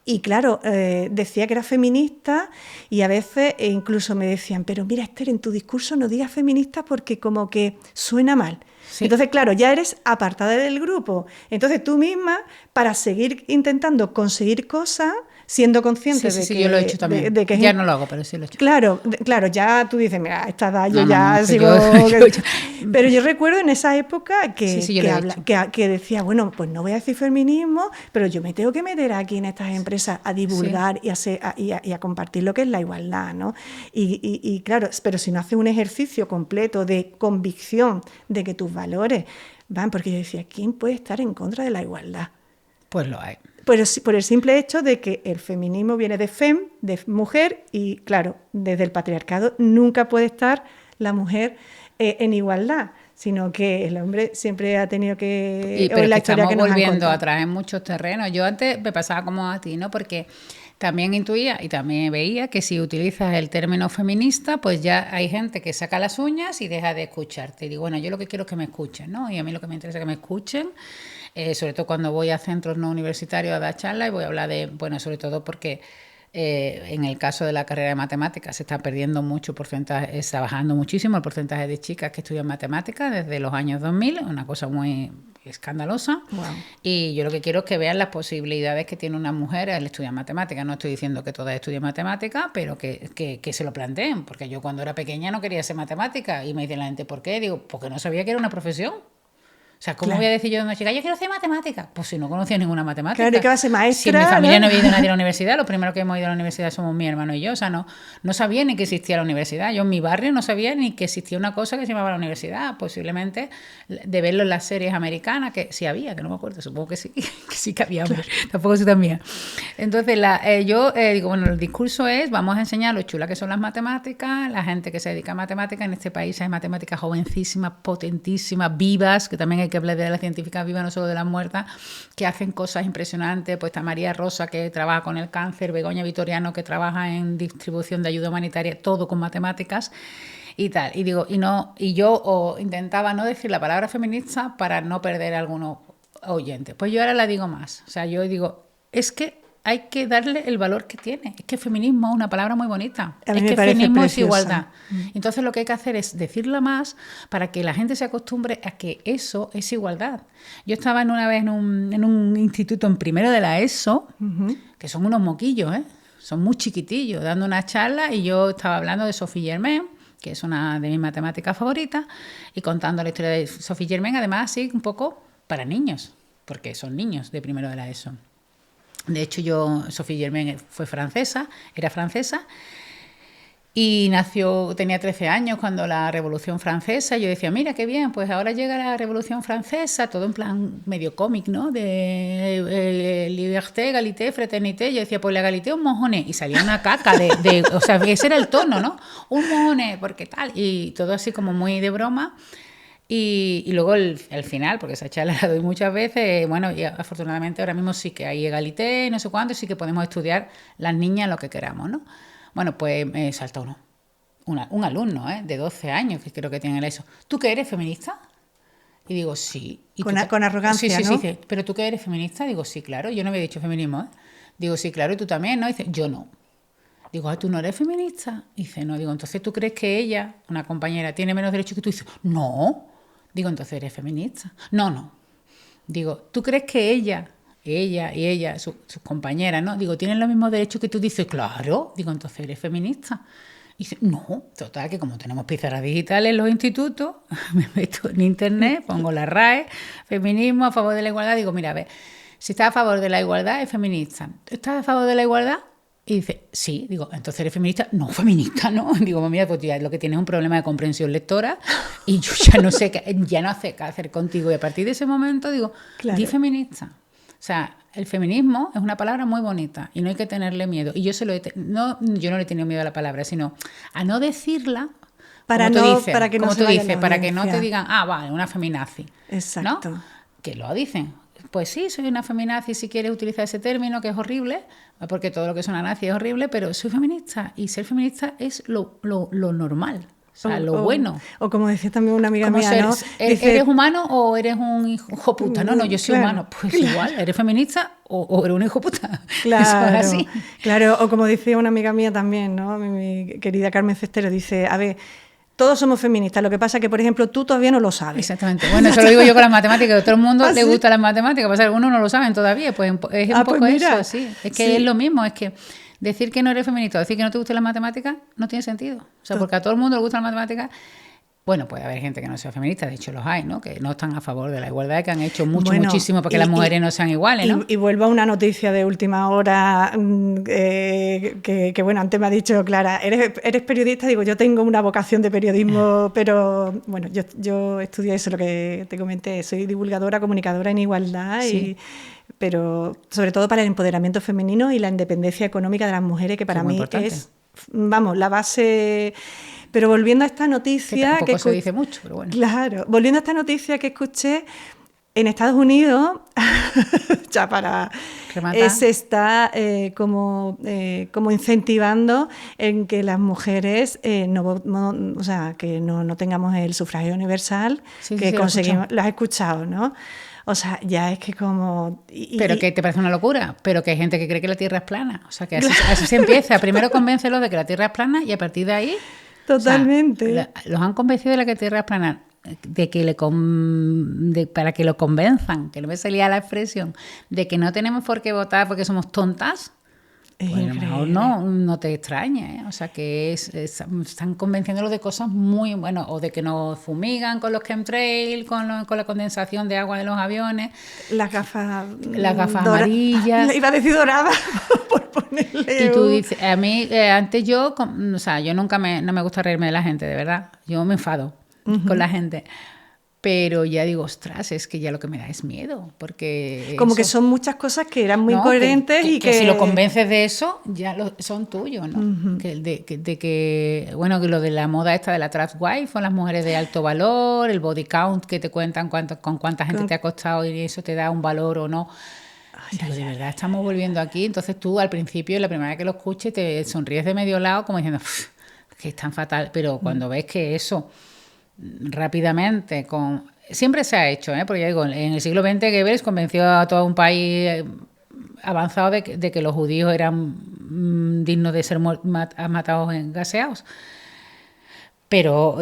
[SPEAKER 1] Y claro, decía que era feminista y a veces incluso me decían, pero mira, Esther, en tu discurso no digas feminista porque como que suena mal. Sí. Entonces, claro, ya eres apartada del grupo. Entonces, tú misma, para seguir intentando conseguir cosas, siendo consciente de que...
[SPEAKER 2] yo lo he hecho también. De que ya no lo hago, pero sí lo he hecho.
[SPEAKER 1] Claro, ya tú dices, mira, a esta edad yo sigo... Pero yo recuerdo en esa época que decía, bueno, pues no voy a decir feminismo, pero yo me tengo que meter aquí en estas empresas a divulgar y a compartir lo que es la igualdad, ¿no? Y claro, pero si no haces un ejercicio completo de convicción de que tus valores van, porque yo decía, ¿quién puede estar en contra de la igualdad?
[SPEAKER 2] Pues lo hay.
[SPEAKER 1] Pero por el simple hecho de que el feminismo viene de fem, de mujer, y claro, desde el patriarcado nunca puede estar la mujer en igualdad, sino que el hombre siempre ha tenido que...
[SPEAKER 2] Pero la historia que nos volviendo atrás en muchos terrenos. Yo antes me pasaba como a ti, ¿no? Porque también intuía y también veía que si utilizas el término feminista, pues ya hay gente que saca las uñas y deja de escucharte. Y digo, bueno, yo lo que quiero es que me escuchen, ¿no? Y a mí lo que me interesa es que me escuchen, sobre todo cuando voy a centros no universitarios a dar charlas y voy a hablar de, bueno, sobre todo porque en el caso de la carrera de matemáticas se está perdiendo mucho porcentaje, está bajando muchísimo el porcentaje de chicas que estudian matemáticas desde los años 2000, una cosa muy escandalosa. Wow. Y yo lo que quiero es que vean las posibilidades que tiene una mujer al estudiar matemáticas. No estoy diciendo que todas estudien matemáticas, pero que se lo planteen, porque yo cuando era pequeña no quería ser matemática y me dice la gente, ¿por qué? Digo, porque no sabía que era una profesión. O sea, ¿cómo voy a decir yo a una chica, yo quiero hacer matemáticas? Pues si no conocía ninguna matemática.
[SPEAKER 1] Claro, ¿y qué va a ser maestra?
[SPEAKER 2] Si en mi familia no había ido nadie a la universidad, los primeros que hemos ido a la universidad somos mi hermano y yo. O sea, no sabía ni que existía la universidad. Yo en mi barrio no sabía ni que existía una cosa que se llamaba la universidad. Posiblemente de verlo en las series americanas, que sí había, que no me acuerdo, supongo que sí que había, pero tampoco sé también. Entonces, yo digo, bueno, el discurso es, vamos a enseñar lo chula que son las matemáticas, la gente que se dedica a matemáticas. En este país hay matemáticas jovencísimas, potentísimas, vivas, que también hay que hablar de la científica viva, no solo de las muertas, que hacen cosas impresionantes. Pues está María Rosa, que trabaja con el cáncer, Begoña Vitoriano, que trabaja en distribución de ayuda humanitaria, todo con matemáticas y tal. Y digo, y yo intentaba no decir la palabra feminista para no perder a algunos oyentes. Pues yo ahora la digo más. O sea, yo digo, es que hay que darle el valor que tiene. Es que feminismo es una palabra muy bonita. Es que feminismo preciosa. Es igualdad. Entonces lo que hay que hacer es decirla más para que la gente se acostumbre a que eso es igualdad. Yo estaba una vez en un instituto en primero de la ESO, que son unos moquillos, son muy chiquitillos, dando una charla, y yo estaba hablando de Sophie Germain, que es una de mis matemáticas favoritas, y contando la historia de Sophie Germain, además así un poco para niños, porque son niños de primero de la ESO. De hecho, Sophie Germain era francesa, y tenía 13 años cuando la Revolución Francesa. Yo decía, mira, qué bien, pues ahora llega la Revolución Francesa, todo en plan medio cómic, ¿no? De liberté, égalité, fraternité. Yo decía, pues la égalité es un mojoné. Y salía una caca o sea, ese era el tono, ¿no? Un mojoné, porque tal. Y todo así como muy de broma. Y luego el final, porque esa charla la doy muchas veces, bueno, y afortunadamente ahora mismo sí que hay egalité, no sé cuánto, y sí que podemos estudiar las niñas lo que queramos, ¿no? Bueno, pues me salta un alumno de 12 años, que creo que tiene eso. ¿Tú qué eres, feminista? Y digo, sí. ¿Y
[SPEAKER 1] con arrogancia,
[SPEAKER 2] sí,
[SPEAKER 1] ¿no?
[SPEAKER 2] Sí, ¿pero tú qué eres, feminista? Digo, sí, claro, yo no había dicho feminismo, Digo, sí, claro, y tú también, ¿no? Y dice, yo no. Digo, ¿tú no eres feminista? Y dice, no. Digo, entonces ¿tú crees que ella, una compañera, tiene menos derechos que tú? Y dice, no. Digo, entonces eres feminista. No. Digo, ¿tú crees que ella y ella, sus compañeras, ¿no? Digo, ¿tienen los mismos derechos que tú? Dices, claro. Digo, entonces eres feminista. Y dice, no, total, que como tenemos pizarras digitales en los institutos, me meto en internet, pongo la RAE, feminismo, a favor de la igualdad. Digo, mira, a ver, si estás a favor de la igualdad, es feminista. ¿Estás a favor de la igualdad? Y dice, sí. Digo, entonces eres feminista. No, feminista, ¿no? Digo, pues mira, pues ya lo que tienes es un problema de comprensión lectora y yo ya no sé qué hacer contigo. Y a partir de ese momento digo, claro, di feminista. O sea, el feminismo es una palabra muy bonita y no hay que tenerle miedo. Y yo yo no le he tenido miedo a la palabra, sino a no decirla para que no te digan, vale, una feminazi.
[SPEAKER 1] Exacto.
[SPEAKER 2] ¿No? Que lo dicen. Pues sí, soy una feminazi si quieres utilizar ese término, que es horrible, porque todo lo que es una nazi es horrible, pero soy feminista y ser feminista es lo normal. O sea, lo bueno.
[SPEAKER 1] O como decía también una amiga mía, ¿no?
[SPEAKER 2] ¿Eres humano o eres un hijo puta? No, yo soy humano. Pues igual, ¿eres feminista o eres un hijo puta?
[SPEAKER 1] Claro,
[SPEAKER 2] eso es así.
[SPEAKER 1] Claro, o como decía una amiga mía también, ¿no? Mi querida Carmen Cestero, dice, a ver, todos somos feministas, lo que pasa es que, por ejemplo, tú todavía no lo sabes.
[SPEAKER 2] Exactamente. Bueno, eso lo digo yo con las matemáticas, a todo el mundo le gusta las matemáticas, pasa que algunos no lo saben todavía, pues es un poco pues eso, sí. Es que es lo mismo, es que decir que no eres feminista, decir que no te gustan las matemáticas, no tiene sentido. O sea, porque a todo el mundo le gustan las matemáticas. Bueno, puede haber gente que no sea feminista, de hecho los hay, ¿no? Que no están a favor de la igualdad, que han hecho muchísimo para que las mujeres no sean iguales, ¿no?
[SPEAKER 1] Y vuelvo a una noticia de última hora que bueno, antes me ha dicho Clara, ¿eres periodista? Digo, yo tengo una vocación de periodismo, pero bueno, yo estudié eso, lo que te comenté, soy divulgadora, comunicadora en igualdad, sí. Pero sobre todo para el empoderamiento femenino y la independencia económica de las mujeres, que para mí es, vamos, la base. Pero volviendo a esta noticia...
[SPEAKER 2] Que tampoco se dice mucho, pero bueno.
[SPEAKER 1] Claro, volviendo a esta noticia que escuché, en Estados Unidos, ya para... se está como incentivando en que las mujeres que no tengamos el sufragio universal, que conseguimos... Lo has escuchado, ¿no? O sea, ya es que como...
[SPEAKER 2] Pero que te parece una locura, pero que hay gente que cree que la Tierra es plana. O sea, que así se empieza. Primero convéncelos de que la Tierra es plana y a partir de ahí...
[SPEAKER 1] Totalmente.
[SPEAKER 2] O sea, los han convencido de la que Tierra es plana, para que lo convenzan, que no me salía la expresión, de que no tenemos por qué votar porque somos tontas. Pues a lo mejor no te extraña, ¿eh? O sea, que están convenciéndolos de cosas muy buenas, o de que nos fumigan con los chemtrails, con la condensación de agua de los aviones.
[SPEAKER 1] Las gafas
[SPEAKER 2] amarillas.
[SPEAKER 1] Iba a decir doradas, por ponerle.
[SPEAKER 2] Y tú dices, a mí, antes yo nunca no me gusta reírme de la gente, de verdad. Yo me enfado con la gente. Pero ya digo, ostras, es que ya lo que me da es miedo, porque...
[SPEAKER 1] Como que son muchas cosas que eran muy coherentes y que...
[SPEAKER 2] si lo convences de eso, ya son tuyos, ¿no? Uh-huh. Que lo de la moda esta de la trans wife, o las mujeres de alto valor, el body count, que te cuentan con cuánta gente te ha costado y eso te da un valor o no. De verdad, estamos volviendo aquí. Entonces tú, al principio, la primera vez que lo escuches, te sonríes de medio lado como diciendo, que es tan fatal. Pero cuando ves que eso... rápidamente, siempre se ha hecho, porque ya digo, en el siglo XX Goebbels convenció a todo un país avanzado de que los judíos eran dignos de ser matados en gaseados,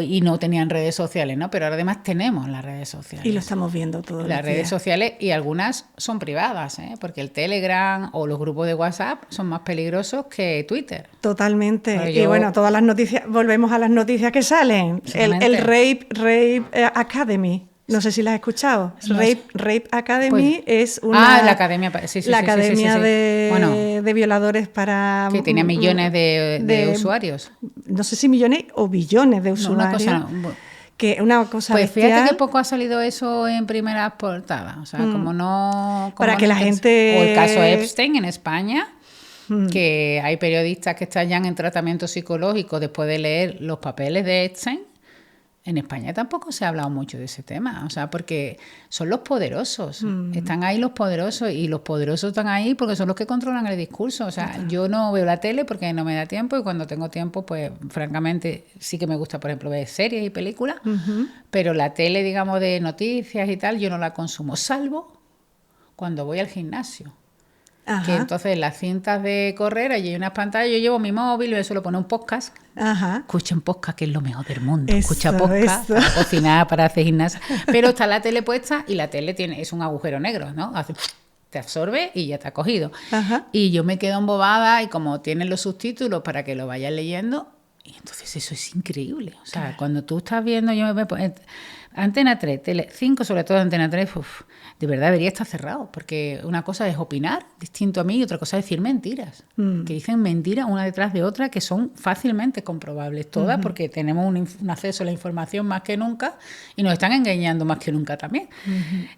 [SPEAKER 2] y no tenían redes sociales, ¿no? Pero ahora además tenemos las redes sociales.
[SPEAKER 1] Y lo estamos viendo todos los días.
[SPEAKER 2] Las redes sociales, y algunas son privadas, porque el Telegram o los grupos de WhatsApp son más peligrosos que Twitter.
[SPEAKER 1] Totalmente. Y bueno, todas las noticias, volvemos a las noticias que salen. El Rape Academy. No sé si la has escuchado. No Rape Academy es una...
[SPEAKER 2] la academia,
[SPEAKER 1] la academia de violadores para...
[SPEAKER 2] Que tenía millones de usuarios.
[SPEAKER 1] No sé si millones o billones de usuarios. Una cosa
[SPEAKER 2] pues
[SPEAKER 1] bestial.
[SPEAKER 2] Fíjate que poco ha salido eso en primeras portadas. O sea, como no...
[SPEAKER 1] Para que la gente...
[SPEAKER 2] O el caso Epstein en España, que hay periodistas que están ya en tratamiento psicológico después de leer los papeles de Epstein. En España tampoco se ha hablado mucho de ese tema, o sea, porque son los poderosos, están ahí los poderosos, y los poderosos están ahí porque son los que controlan el discurso. O sea, yo no veo la tele porque no me da tiempo, y cuando tengo tiempo, pues francamente sí que me gusta, por ejemplo, ver series y películas, pero la tele, digamos, de noticias y tal, yo no la consumo, salvo cuando voy al gimnasio.
[SPEAKER 1] Ajá.
[SPEAKER 2] Que entonces las cintas de correr, allí hay unas pantallas, yo llevo mi móvil, me suelo poner un podcast.
[SPEAKER 1] Ajá.
[SPEAKER 2] Escuchen podcast, que es lo mejor del mundo.
[SPEAKER 1] Eso,
[SPEAKER 2] Escucha podcast
[SPEAKER 1] eso.
[SPEAKER 2] para cocinar, para hacer gimnasia. Pero está la tele puesta y la tele es un agujero negro, ¿no? Te absorbe y ya te ha cogido.
[SPEAKER 1] Ajá.
[SPEAKER 2] Y yo me quedo embobada y como tienen los subtítulos para que lo vayas leyendo, y entonces eso es increíble. O sea, cuando tú estás viendo, yo me pongo Antena 3, Tele 5, sobre todo Antena 3, de verdad debería estar cerrado, porque una cosa es opinar, distinto a mí, y otra cosa es decir mentiras, que dicen mentiras una detrás de otra que son fácilmente comprobables todas, porque tenemos un acceso a la información más que nunca y nos están engañando más que nunca también.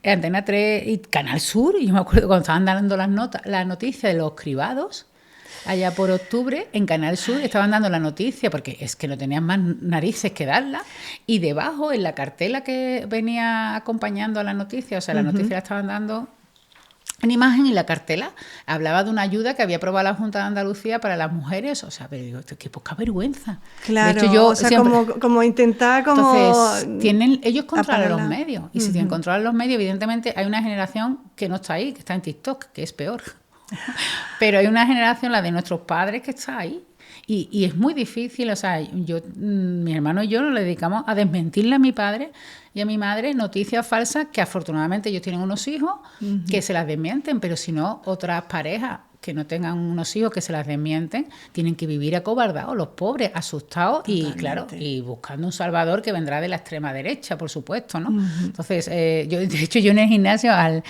[SPEAKER 2] Antena 3 y Canal Sur, yo me acuerdo cuando estaban dando las noticias de los cribados, allá por octubre, en Canal Sur estaban dando la noticia, porque es que no tenían más narices que darla, y debajo, en la cartela que venía acompañando a la noticia, o sea, la noticia la estaban dando en imagen, y la cartela hablaba de una ayuda que había aprobado la Junta de Andalucía para las mujeres. O sea, pero digo, qué poca vergüenza.
[SPEAKER 1] Claro,
[SPEAKER 2] de hecho, yo
[SPEAKER 1] o sea,
[SPEAKER 2] siempre...
[SPEAKER 1] como intentar como...
[SPEAKER 2] Entonces, ellos controlan los
[SPEAKER 1] apagarla.
[SPEAKER 2] medios, y si tienen controlan los medios, evidentemente hay una generación que no está ahí, que está en TikTok, que es peor. Pero hay una generación, la de nuestros padres, que está ahí. Y es muy difícil, o sea, mi hermano y yo nos dedicamos a desmentirle a mi padre y a mi madre noticias falsas, que afortunadamente ellos tienen unos hijos que se las desmienten, pero si no, otras parejas que no tengan unos hijos que se las desmienten, tienen que vivir acobardados, los pobres, asustados. Totalmente. Y claro, y buscando un salvador que vendrá de la extrema derecha, por supuesto, ¿no? Entonces, de hecho, yo en el gimnasio, al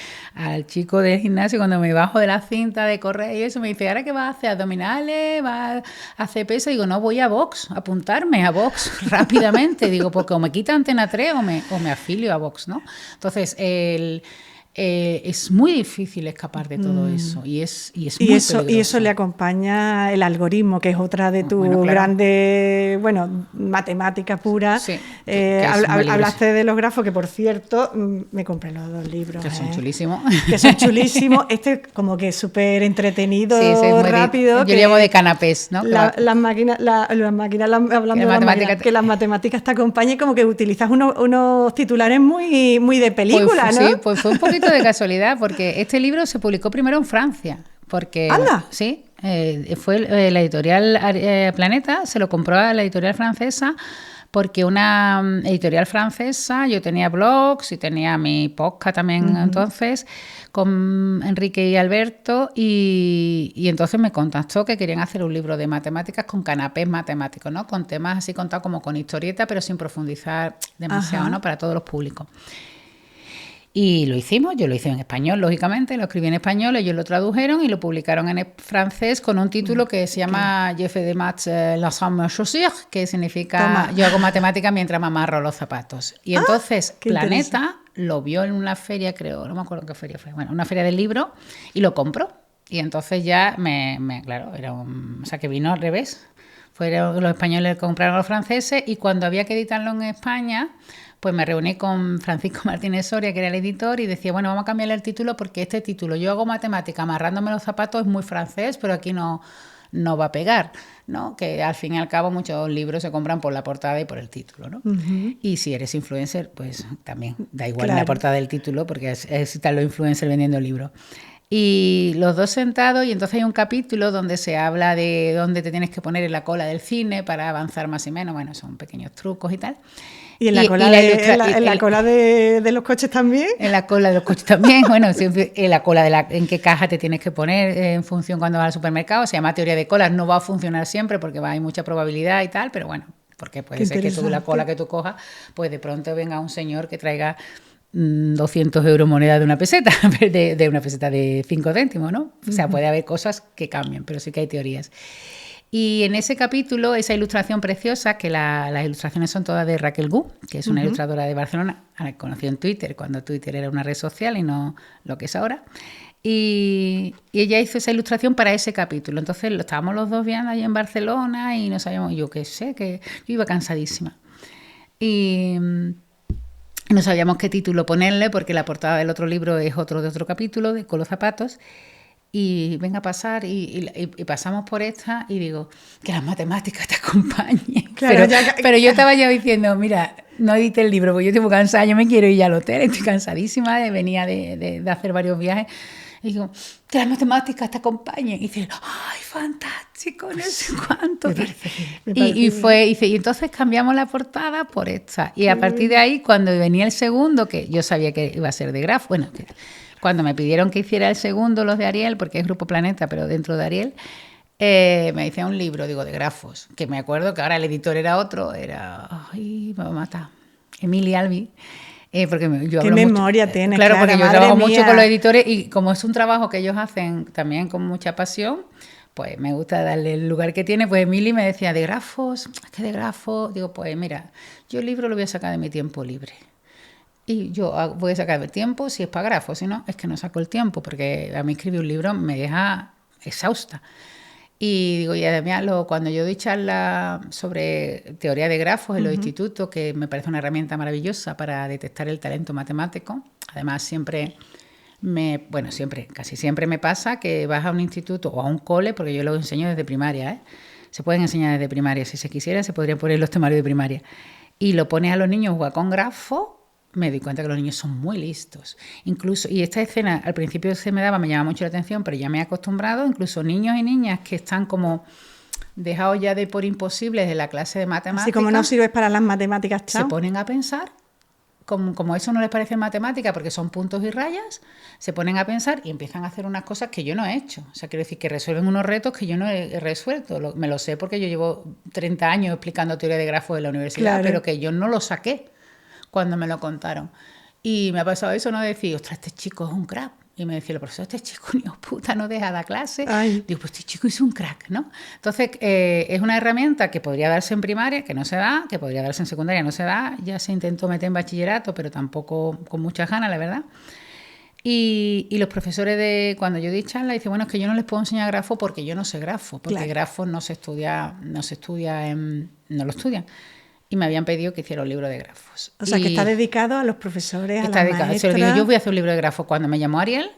[SPEAKER 2] chico del gimnasio, cuando me bajo de la cinta de correr y eso, me dice, ¿ahora qué vas a hacer? ¿Abdominales? ¿Vas a hacer peso? Digo, no, voy a Vox, apuntarme a Vox rápidamente. Digo, porque o me quita Antena 3 o me afilio a Vox, ¿no? Entonces, es muy difícil escapar de todo eso, y es muy peligroso.
[SPEAKER 1] Y eso le acompaña el algoritmo, que es otra de tus grandes, matemáticas puras.
[SPEAKER 2] Sí,
[SPEAKER 1] hablaste de los grafos, que por cierto, me compré los 2 libros.
[SPEAKER 2] Que son chulísimos.
[SPEAKER 1] Que son chulísimos. Este como que es súper entretenido, rápido.
[SPEAKER 2] Yo llamo de canapés, ¿no?
[SPEAKER 1] Las máquinas, hablando de matemáticas, que las matemáticas te acompañan, como que utilizas unos titulares muy de película,
[SPEAKER 2] pues,
[SPEAKER 1] ¿no?
[SPEAKER 2] Sí, pues fue un poquito de casualidad, porque este libro se publicó primero en Francia. Porque,
[SPEAKER 1] ¡anda!
[SPEAKER 2] Sí, fue la editorial Planeta, se lo compró a la editorial francesa, porque una editorial francesa, yo tenía blogs y tenía mi podcast también entonces, con Enrique y Alberto, y entonces me contactó que querían hacer un libro de matemáticas con canapés matemáticos, ¿no? Con temas así contados como con historieta, pero sin profundizar demasiado, ¿no? Para todos los públicos. Y lo hicimos, yo lo hice en español, lógicamente, lo escribí en español, ellos lo tradujeron y lo publicaron en francés con un título que se llama Je fais des maths l'ensemble chaussures, que significa yo hago matemáticas mientras me amarro los zapatos. Y entonces Planeta lo vio en una feria, creo, no me acuerdo qué feria fue, una feria del libro, y lo compró. Y entonces ya claro, o sea, que vino al revés. Fueron los españoles que compraron a los franceses, y cuando había que editarlo en España, pues me reuní con Francisco Martínez Soria, que era el editor, y decía, bueno, vamos a cambiarle el título, porque este título, yo hago matemática amarrándome los zapatos, es muy francés, pero aquí no va a pegar, ¿no? Que al fin y al cabo muchos libros se compran por la portada y por el título, ¿no? Y si eres influencer, pues también da igual la portada del título, porque están los influencers vendiendo libros. Y los dos sentados, y entonces hay un capítulo donde se habla de dónde te tienes que poner en la cola del cine para avanzar más y menos. Bueno, son pequeños trucos y tal.
[SPEAKER 1] ¿Y en la cola de los coches también?
[SPEAKER 2] En la cola de los coches también. Bueno, siempre en la cola en qué caja te tienes que poner en función cuando vas al supermercado. Se llama teoría de colas. No va a funcionar siempre porque hay mucha probabilidad y tal, pero bueno, porque puede ser que la cola que tú cojas, pues de pronto venga un señor que traiga 200 euros moneda de una peseta, de una peseta de 5 céntimos, ¿no? O sea, puede haber cosas que cambian, pero sí que hay teorías. Y en ese capítulo, esa ilustración preciosa, que las ilustraciones son todas de Raquel Gu, que es una ilustradora de Barcelona, a la que conocí en Twitter, cuando Twitter era una red social y no lo que es ahora. Y ella hizo esa ilustración para ese capítulo. Entonces lo estábamos los dos viendo ahí en Barcelona y no sabíamos, yo qué sé, que yo iba cansadísima. Y no sabíamos qué título ponerle, porque la portada del otro libro es de otro capítulo, Con los zapatos. Y venga a pasar, y pasamos por esta, y digo, que las matemáticas te acompañen. Claro, pero yo estaba ya diciendo, mira, no edite el libro, porque yo estoy muy cansada, yo me quiero ir ya al hotel, estoy cansadísima, venía de hacer varios viajes. Y digo, que las matemáticas te acompañen. Y dice, ¡ay, fantástico! No sé cuánto. Y entonces cambiamos la portada por esta. Y a partir de ahí, cuando venía el segundo, que yo sabía que iba a ser de grafos, bueno, cuando me pidieron que hiciera el segundo, los de Ariel, porque es Grupo Planeta, pero dentro de Ariel, me decía un libro, digo, de grafos, que me acuerdo que ahora el editor era otro, ay, me va a matar, Emilia Albi. Porque yo
[SPEAKER 1] ¿Qué memoria tienes?
[SPEAKER 2] Claro, porque yo trabajo mucho con los editores y como es un trabajo que ellos hacen también con mucha pasión, pues me gusta darle el lugar que tiene. Pues Emily me decía, ¿de grafos? Es que de grafos. Digo, pues mira, yo el libro lo voy a sacar de mi tiempo libre. Y yo voy a sacar el tiempo si es para grafos, si no, es que no saco el tiempo, porque a mí escribir un libro me deja exhausta. Y digo, y además cuando yo doy charlas sobre teoría de grafos en los institutos, que me parece una herramienta maravillosa para detectar el talento matemático, además casi siempre me pasa que vas a un instituto o a un cole, porque yo lo enseño desde primaria, se pueden enseñar desde primaria, si se quisiera se podrían poner los temarios de primaria, y lo pones a los niños a jugar con grafos, me doy cuenta que los niños son muy listos. Incluso, y esta escena al principio me llama mucho la atención, pero ya me he acostumbrado, incluso niños y niñas que están como dejados ya de por imposibles de la clase de matemáticas.
[SPEAKER 1] Así como no sirves para las matemáticas, chao.
[SPEAKER 2] Se ponen a pensar, como eso no les parece matemática porque son puntos y rayas, se ponen a pensar y empiezan a hacer unas cosas que yo no he hecho. O sea, quiero decir que resuelven unos retos que yo no he resuelto. Me lo sé porque yo llevo 30 años explicando teoría de grafos en la universidad, claro, pero que yo no lo saqué cuando me lo contaron. Y me ha pasado eso, ¿no? De decir, ostras, este chico es un crack. Y me decía el profesor, este chico, ni puta, no deja de clase. Ay. Digo, pues este chico es un crack, ¿no? Entonces, es una herramienta que podría darse en primaria, que no se da, que podría darse en secundaria, no se da. Ya se intentó meter en bachillerato, pero tampoco con muchas ganas, la verdad. Y los profesores cuando yo di charla, dicen, bueno, es que yo no les puedo enseñar grafo porque yo no sé grafo, porque claro, grafos no lo estudian. Y me habían pedido que hiciera un libro de grafos.
[SPEAKER 1] O sea, que está dedicado a los profesores, a las maestras.
[SPEAKER 2] Yo voy a hacer un libro de grafos. Cuando me llamó Ariel,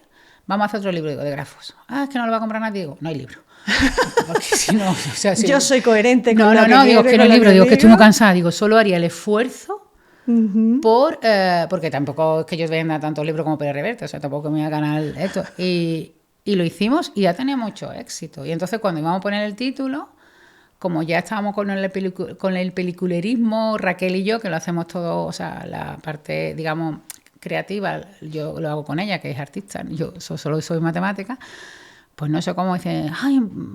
[SPEAKER 2] vamos a hacer otro libro de grafos. Es que no lo va a comprar nadie. Digo, no hay libro.
[SPEAKER 1] Porque si no, yo soy coherente con lo que
[SPEAKER 2] digo que no hay libro. Digo que estoy muy cansada. Digo, solo haría el esfuerzo porque tampoco es que yo venda tantos libros como Pérez Reverte. O sea, tampoco me voy a ganar esto. Y lo hicimos y ya tenía mucho éxito. Y entonces cuando íbamos a poner el título, como ya estábamos con el peliculerismo, Raquel y yo, que lo hacemos todo, o sea, la parte, digamos, creativa, yo lo hago con ella, que es artista, yo solo soy matemática, pues no sé cómo dice,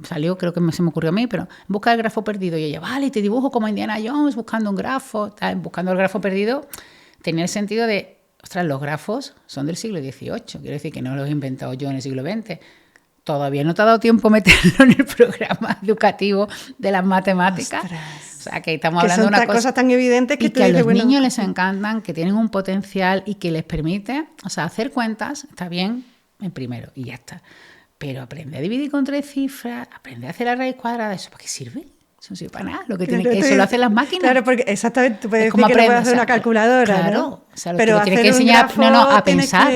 [SPEAKER 2] salió, creo que se me ocurrió a mí, pero busca el grafo perdido. Y ella, vale, te dibujo como Indiana Jones buscando un grafo, buscando el grafo perdido, tenía el sentido de, ostras, los grafos son del siglo XVIII, quiero decir que no los he inventado yo en el siglo XX. Todavía no te ha dado tiempo meterlo en el programa educativo de las matemáticas. Ostras. O sea, que estamos hablando de una
[SPEAKER 1] cosa tan evidente que
[SPEAKER 2] a los niños les encantan, que tienen un potencial y que les permite, o sea, hacer cuentas, está bien en primero y ya está. Pero aprende a dividir con 3 cifras, aprende a hacer la raíz cuadrada, ¿eso para qué sirve? Eso no sirve para nada. Eso lo hacen las máquinas.
[SPEAKER 1] Claro, porque exactamente, tú puedes decir que lo puede hacer una calculadora,
[SPEAKER 2] claro,
[SPEAKER 1] ¿no?
[SPEAKER 2] O sea, pero tienes que enseñar a pensar.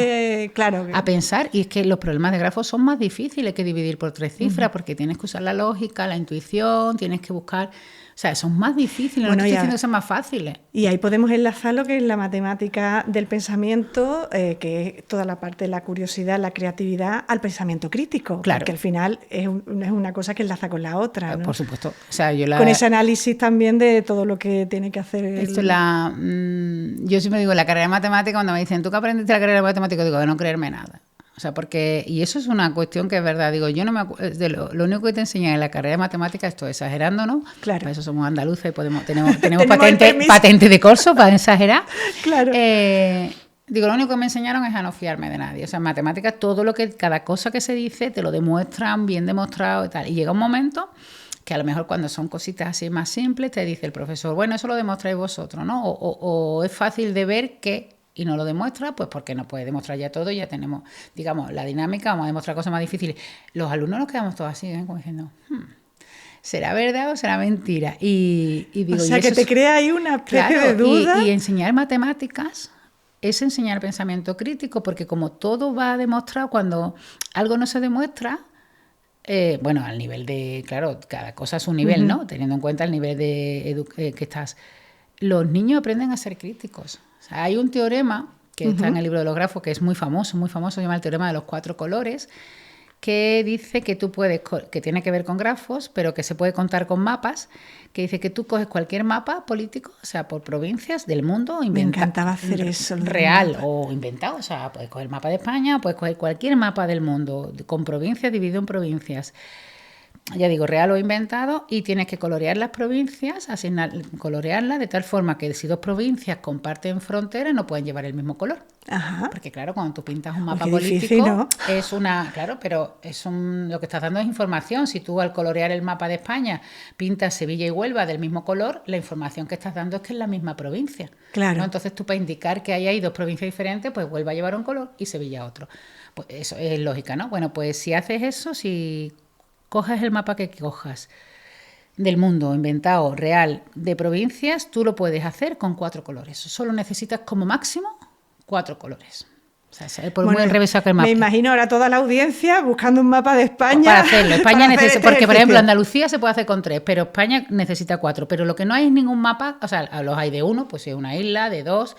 [SPEAKER 1] Claro.
[SPEAKER 2] A pensar. Y es que los problemas de grafos son más difíciles que dividir por 3 cifras, porque tienes que usar la lógica, la intuición, tienes que buscar... O sea, son más difíciles, no estoy diciendo que sean más fáciles.
[SPEAKER 1] Y ahí podemos enlazar lo que es la matemática del pensamiento, que es toda la parte de la curiosidad, la creatividad, al pensamiento crítico. Claro. Porque al final es una cosa que enlaza con la otra, ¿no?
[SPEAKER 2] Por supuesto. O sea,
[SPEAKER 1] con ese análisis también de todo lo que tiene que hacer.
[SPEAKER 2] Yo siempre digo, la carrera de matemática, cuando me dicen, ¿tú qué aprendiste la carrera de matemática? Digo, de no creerme nada. O sea, porque, y eso es una cuestión que es verdad, digo, yo no me de lo único que te enseñan en la carrera de matemáticas, estoy exagerando, ¿no? Claro. Para eso somos andaluces y tenemos patente de corso para exagerar. Claro. Digo, lo único que me enseñaron es a no fiarme de nadie. O sea, en matemáticas, cada cosa que se dice, te lo demuestran, bien demostrado y tal. Y llega un momento que a lo mejor cuando son cositas así más simples, te dice el profesor, bueno, eso lo demostráis vosotros, ¿no? O es fácil de ver que... y no lo demuestra, pues porque no puede demostrar ya todo, ya tenemos, digamos, la dinámica, vamos a demostrar cosas más difíciles. Los alumnos nos quedamos todos así, como diciendo, ¿será verdad o será mentira? Y digo,
[SPEAKER 1] o sea, que te crea ahí una especie de duda.
[SPEAKER 2] Y enseñar matemáticas es enseñar pensamiento crítico, porque como todo va demostrado, cuando algo no se demuestra, bueno, al nivel de, claro, cada cosa es un nivel, ¿no? Teniendo en cuenta el nivel de que estás... Los niños aprenden a ser críticos. O sea, hay un teorema que está en el libro de los grafos, que es muy famoso, se llama el teorema de los 4 colores, que dice que tú puedes, que tiene que ver con grafos, pero que se puede contar con mapas, que dice que tú coges cualquier mapa político, o sea, por provincias del mundo,
[SPEAKER 1] me encantaba hacer eso.
[SPEAKER 2] Real o inventado, o sea, puedes coger el mapa de España, puedes coger cualquier mapa del mundo, con provincias, dividido en provincias. Ya digo, real o inventado, y tienes que colorear las provincias, colorearlas de tal forma que si 2 provincias comparten frontera no pueden llevar el mismo color.
[SPEAKER 1] Ajá.
[SPEAKER 2] Porque claro, cuando tú pintas un mapa político, difícil, ¿no? Es una, claro, pero lo que estás dando es información. Si tú al colorear el mapa de España pintas Sevilla y Huelva del mismo color, la información que estás dando es que es la misma provincia.
[SPEAKER 1] Claro.
[SPEAKER 2] ¿No? Entonces tú, para indicar que hay 2 provincias diferentes, pues Huelva a llevar un color y Sevilla otro. Pues eso es lógica, ¿no? Bueno, pues si haces eso, si coges el mapa que cojas del mundo, inventado, real, de provincias, tú lo puedes hacer con 4 colores. Solo necesitas como máximo 4 colores. O sea, por muy enrevesado que el mapa.
[SPEAKER 1] Me imagino ahora toda la audiencia buscando un mapa de España.
[SPEAKER 2] Para hacerlo. España necesita, porque, por ejemplo, Andalucía se puede hacer con 3, pero España necesita 4. Pero lo que no hay es ningún mapa, o sea, los hay de 1, pues es una isla, de 2,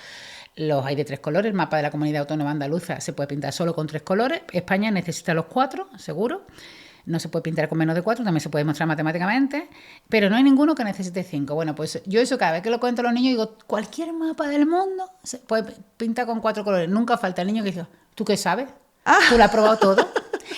[SPEAKER 2] los hay de 3 colores. El mapa de la Comunidad Autónoma Andaluza se puede pintar solo con 3 colores. España necesita los 4, seguro. No se puede pintar con menos de 4, también se puede demostrar matemáticamente, pero no hay ninguno que necesite 5. Bueno, pues yo eso cada vez que lo cuento a los niños digo, cualquier mapa del mundo se puede pintar con 4 colores. Nunca falta el niño que dice, ¿tú qué sabes? ¿Tú lo has probado todo?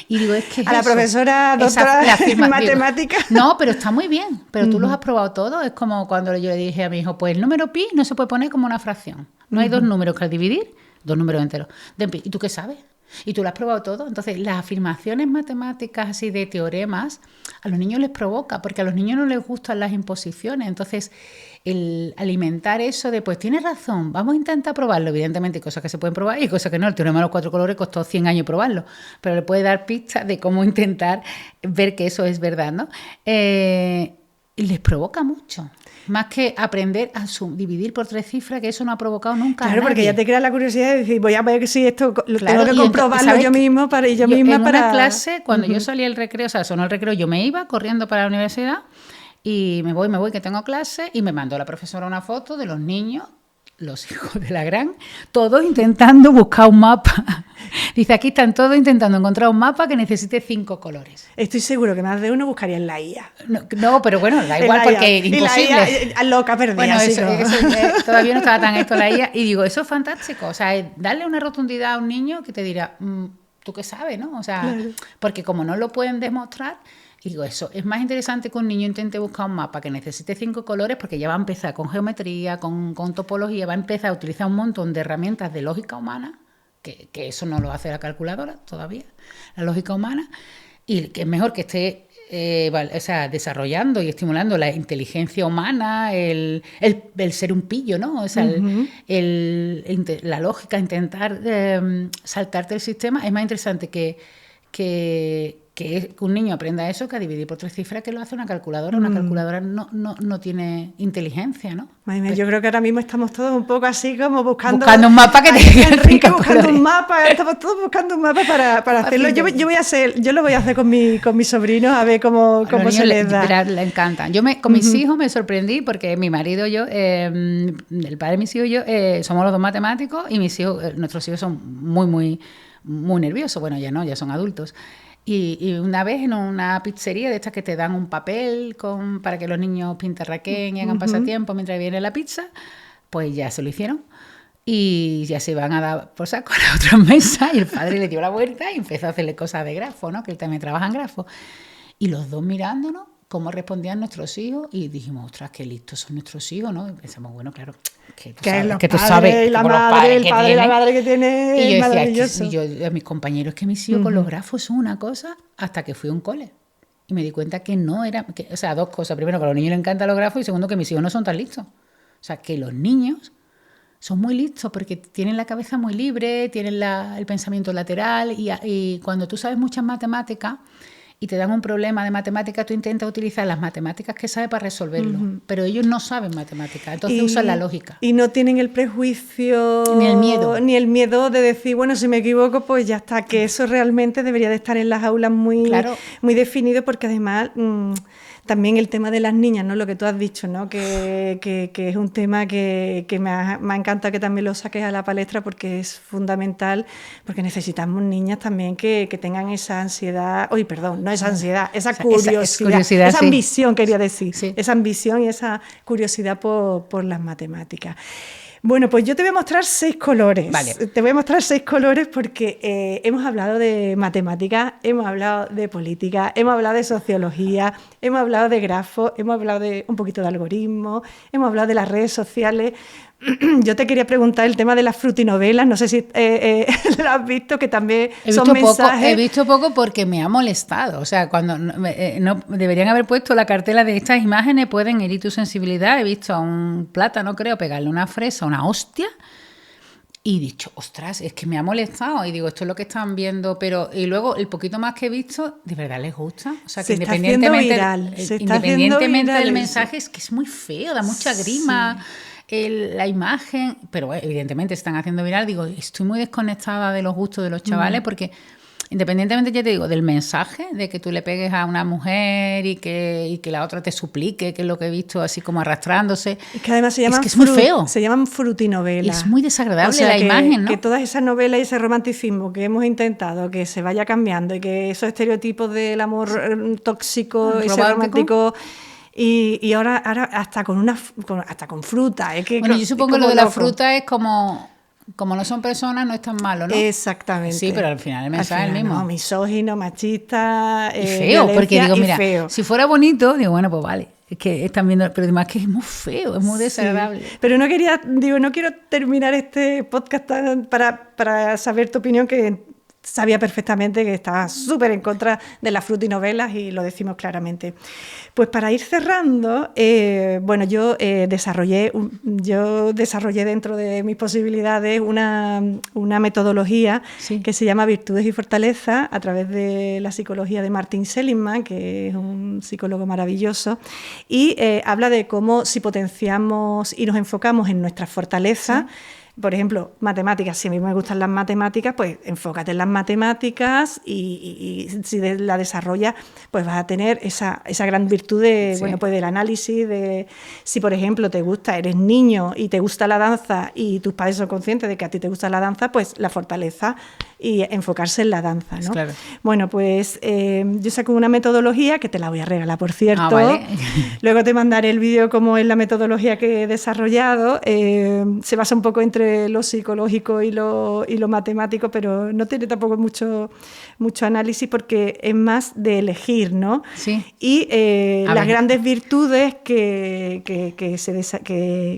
[SPEAKER 2] Y digo, es que es
[SPEAKER 1] a la profesora doctora en matemáticas.
[SPEAKER 2] No, pero está muy bien, pero tú los has probado todo. Es como cuando yo le dije a mi hijo, pues el número pi no se puede poner como una fracción. No hay 2 números que al dividir, 2 números enteros. ¿Y tú qué sabes? Y tú lo has probado todo. Entonces, las afirmaciones matemáticas así de teoremas a los niños les provoca, porque a los niños no les gustan las imposiciones. Entonces, el alimentar eso de, pues tienes razón, vamos a intentar probarlo. Evidentemente hay cosas que se pueden probar y cosas que no. El teorema de los 4 colores costó 100 años probarlo, pero le puede dar pistas de cómo intentar ver que eso es verdad, ¿no? Les provoca mucho. Más que aprender a dividir por 3 cifras, que eso no ha provocado nunca a nadie.
[SPEAKER 1] Porque ya te crea la curiosidad de decir, voy a ver si esto tengo que comprobarlo yo mismo para yo misma.
[SPEAKER 2] En una clase, cuando yo salía el recreo, o sea, sonó el recreo, yo me iba corriendo para la universidad y me voy, que tengo clase, y me mandó la profesora una foto de los niños, los hijos de la gran, todos intentando buscar un mapa. Dice, aquí están todos intentando encontrar un mapa que necesite 5 colores.
[SPEAKER 1] Estoy seguro que más de uno buscaría en la IA.
[SPEAKER 2] No, pero bueno, da igual porque es imposible.
[SPEAKER 1] Y la IA, loca perdida.
[SPEAKER 2] Bueno, eso, todavía no estaba tan esto la IA. Y digo, eso es fantástico. O sea, darle una rotundidad a un niño que te dirá, ¿tú qué sabes, no? O sea, claro. Porque como no lo pueden demostrar, digo, eso es más interesante que un niño intente buscar un mapa que necesite 5 colores, porque ya va a empezar con geometría, con topología, va a empezar a utilizar un montón de herramientas de lógica humana, que eso no lo hace la calculadora todavía, la lógica humana, y que es mejor que esté desarrollando y estimulando la inteligencia humana, el ser un pillo, ¿no? O sea, la lógica, intentar saltarte el sistema, es más interesante que un niño aprenda eso que a dividir por 3 cifras, que lo hace una calculadora. Una calculadora no tiene inteligencia, ¿no?
[SPEAKER 1] Yo creo que ahora mismo estamos todos un poco así como buscando
[SPEAKER 2] un mapa que te
[SPEAKER 1] Enrique buscando un mapa, estamos todos buscando un mapa para hacerlo. Yo lo voy a hacer con mis sobrinos a ver cómo se les da.
[SPEAKER 2] Le encanta. Con mis hijos me sorprendí porque mi marido y yo, el padre de mis hijos y yo, somos los 2 matemáticos, y nuestros hijos son muy, muy, muy nerviosos. Bueno, ya son adultos. Y una vez en una pizzería de estas que te dan un papel para que los niños pintarraqueen y hagan pasatiempo mientras viene la pizza, pues ya se lo hicieron. Y ya se van a dar por saco a la otra mesa, y el padre le dio la vuelta y empezó a hacerle cosas de grafo, ¿no? Que él también trabaja en grafo. Y los 2 mirándonos cómo respondían nuestros hijos, y dijimos, ostras, qué listos son nuestros hijos, ¿no? Y pensamos, bueno, claro, que tú sabes,
[SPEAKER 1] la madre, el padre y la madre que tiene.
[SPEAKER 2] Y yo decía, a mis compañeros, que mis hijos con los grafos son una cosa, hasta que fui a un cole. Y me di cuenta que no era, o sea, 2 cosas. Primero, que a los niños les encantan los grafos, y segundo, que mis hijos no son tan listos. O sea, que los niños son muy listos porque tienen la cabeza muy libre, tienen el pensamiento lateral, y cuando tú sabes muchas matemáticas y te dan un problema de matemáticas, tú intentas utilizar las matemáticas que sabes para resolverlo, pero ellos no saben matemáticas, entonces usan la lógica.
[SPEAKER 1] Y no tienen el prejuicio
[SPEAKER 2] ni
[SPEAKER 1] el miedo de decir, bueno, si me equivoco, pues ya está, que eso realmente debería de estar en las aulas muy definido, porque además También el tema de las niñas, ¿no? Lo que tú has dicho, ¿no? Que es un tema que me encanta que también lo saques a la palestra porque es fundamental, porque necesitamos niñas también que tengan esa ansiedad, no esa ansiedad, esa curiosidad, esa ambición, quería decir, esa ambición y esa curiosidad por las matemáticas. Bueno, pues yo te voy a mostrar 6 colores.
[SPEAKER 2] Vale.
[SPEAKER 1] Te voy a mostrar 6 colores porque hemos hablado de matemáticas, hemos hablado de política, hemos hablado de sociología, hemos hablado de grafos, hemos hablado de un poquito de algoritmos, hemos hablado de las redes sociales. Yo te quería preguntar el tema de las frutinovelas, no sé si lo has visto, que también son mensajes.
[SPEAKER 2] He visto poco porque me ha molestado, o sea, cuando no deberían haber puesto la cartela de estas imágenes pueden herir tu sensibilidad. He visto a un plátano, creo, pegarle una fresa, una hostia, y he dicho, ostras, es que me ha molestado, y digo, esto es lo que están viendo, pero y luego el poquito más que he visto, ¿de verdad les gusta? O sea, que independientemente del mensaje, es que es muy feo, da mucha grima. La imagen, pero evidentemente se están haciendo viral. Digo, estoy muy desconectada de los gustos de los chavales porque independientemente, ya te digo, del mensaje de que tú le pegues a una mujer y que la otra te suplique, que es lo que he visto así como arrastrándose.
[SPEAKER 1] Es que además se llaman
[SPEAKER 2] es muy feo.
[SPEAKER 1] Se llaman frutinovelas.
[SPEAKER 2] Es muy desagradable la imagen, ¿no?
[SPEAKER 1] Que todas esas novelas y ese romanticismo que hemos intentado que se vaya cambiando y que esos estereotipos del amor tóxico y romántico. Y ahora hasta con fruta.
[SPEAKER 2] Bueno, yo supongo que lo de la fruta es como no son personas, no es tan malo, ¿no?
[SPEAKER 1] Exactamente.
[SPEAKER 2] Sí, pero al final el mensaje es el mismo.
[SPEAKER 1] No, misógino, machista,
[SPEAKER 2] y feo, porque digo, mira,
[SPEAKER 1] feo.
[SPEAKER 2] Si fuera bonito, digo, bueno, pues vale. Es que están viendo, pero además que es muy feo, es muy desagradable.
[SPEAKER 1] Pero no quiero terminar este podcast para saber tu opinión, que sabía perfectamente que estaba súper en contra de las frutinovelas y lo decimos claramente. Pues para ir cerrando, yo desarrollé dentro de mis posibilidades una metodología que se llama Virtudes y Fortalezas a través de la psicología de Martin Seligman, que es un psicólogo maravilloso, y habla de cómo si potenciamos y nos enfocamos en nuestras fortalezas. Por ejemplo, matemáticas, si a mí me gustan las matemáticas, pues enfócate en las matemáticas y si la desarrollas, pues vas a tener esa gran virtud del análisis, de si por ejemplo eres niño y te gusta la danza y tus padres son conscientes de que a ti te gusta la danza, pues la fortaleza y enfocarse en la danza, ¿no? Claro. Bueno, pues yo saco una metodología que te la voy a regalar, por cierto.
[SPEAKER 2] Vale.
[SPEAKER 1] Luego te mandaré el vídeo cómo es la metodología que he desarrollado. Se basa un poco entre lo psicológico y lo matemático, pero no tiene tampoco mucho análisis porque es más de elegir, ¿no?
[SPEAKER 2] Sí.
[SPEAKER 1] Y las grandes virtudes que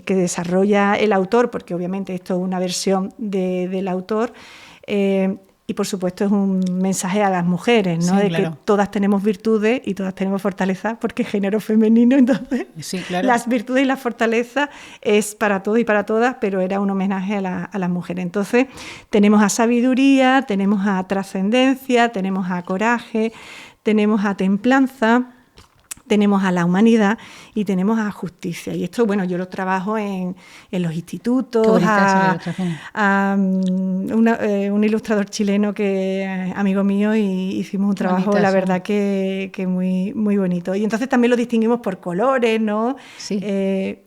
[SPEAKER 1] desarrolla el autor, porque obviamente esto es una versión del autor, y por supuesto es un mensaje a las mujeres, ¿no?
[SPEAKER 2] Sí, claro.
[SPEAKER 1] Que todas tenemos virtudes y todas tenemos fortalezas porque es género femenino, entonces las virtudes y las fortalezas es para todos y para todas, pero era un homenaje a las mujeres. Entonces tenemos a sabiduría, tenemos a trascendencia, tenemos a coraje, tenemos a templanza, tenemos a la humanidad y tenemos a justicia. Y esto, bueno, yo lo trabajo en los institutos, un ilustrador chileno que es amigo mío y hicimos un trabajo, la verdad, que muy, muy bonito. Y entonces también lo distinguimos por colores, ¿no?
[SPEAKER 2] Sí.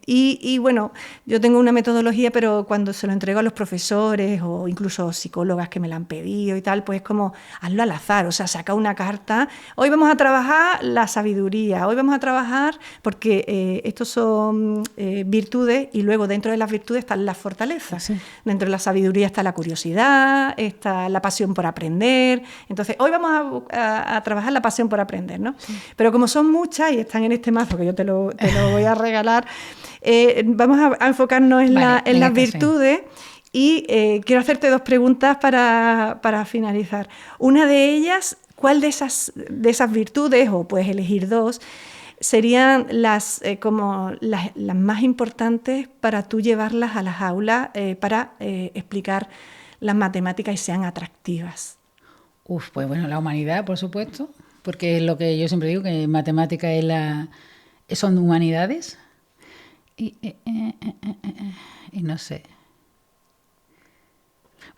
[SPEAKER 1] Y bueno, yo tengo una metodología, pero cuando se lo entrego a los profesores o incluso psicólogas que me la han pedido y tal, pues como hazlo al azar, o sea, saca una carta, hoy vamos a trabajar la sabiduría, hoy vamos a trabajar, porque estos son virtudes y luego dentro de las virtudes están las fortalezas.
[SPEAKER 2] Sí.
[SPEAKER 1] Dentro de la sabiduría está la curiosidad, está la pasión por aprender. Entonces, hoy vamos a trabajar la pasión por aprender, ¿no? Sí. Pero como son muchas y están en este mazo que yo te lo voy a regalar, vamos a enfocarnos en las virtudes. Y quiero hacerte 2 preguntas para finalizar. Una de ellas, ¿cuál de esas virtudes, o puedes elegir 2, serían las más importantes para tú llevarlas a las aulas para explicar las matemáticas y sean atractivas?
[SPEAKER 2] Pues bueno, la humanidad, por supuesto, porque es lo que yo siempre digo, que matemática son humanidades. Y no sé.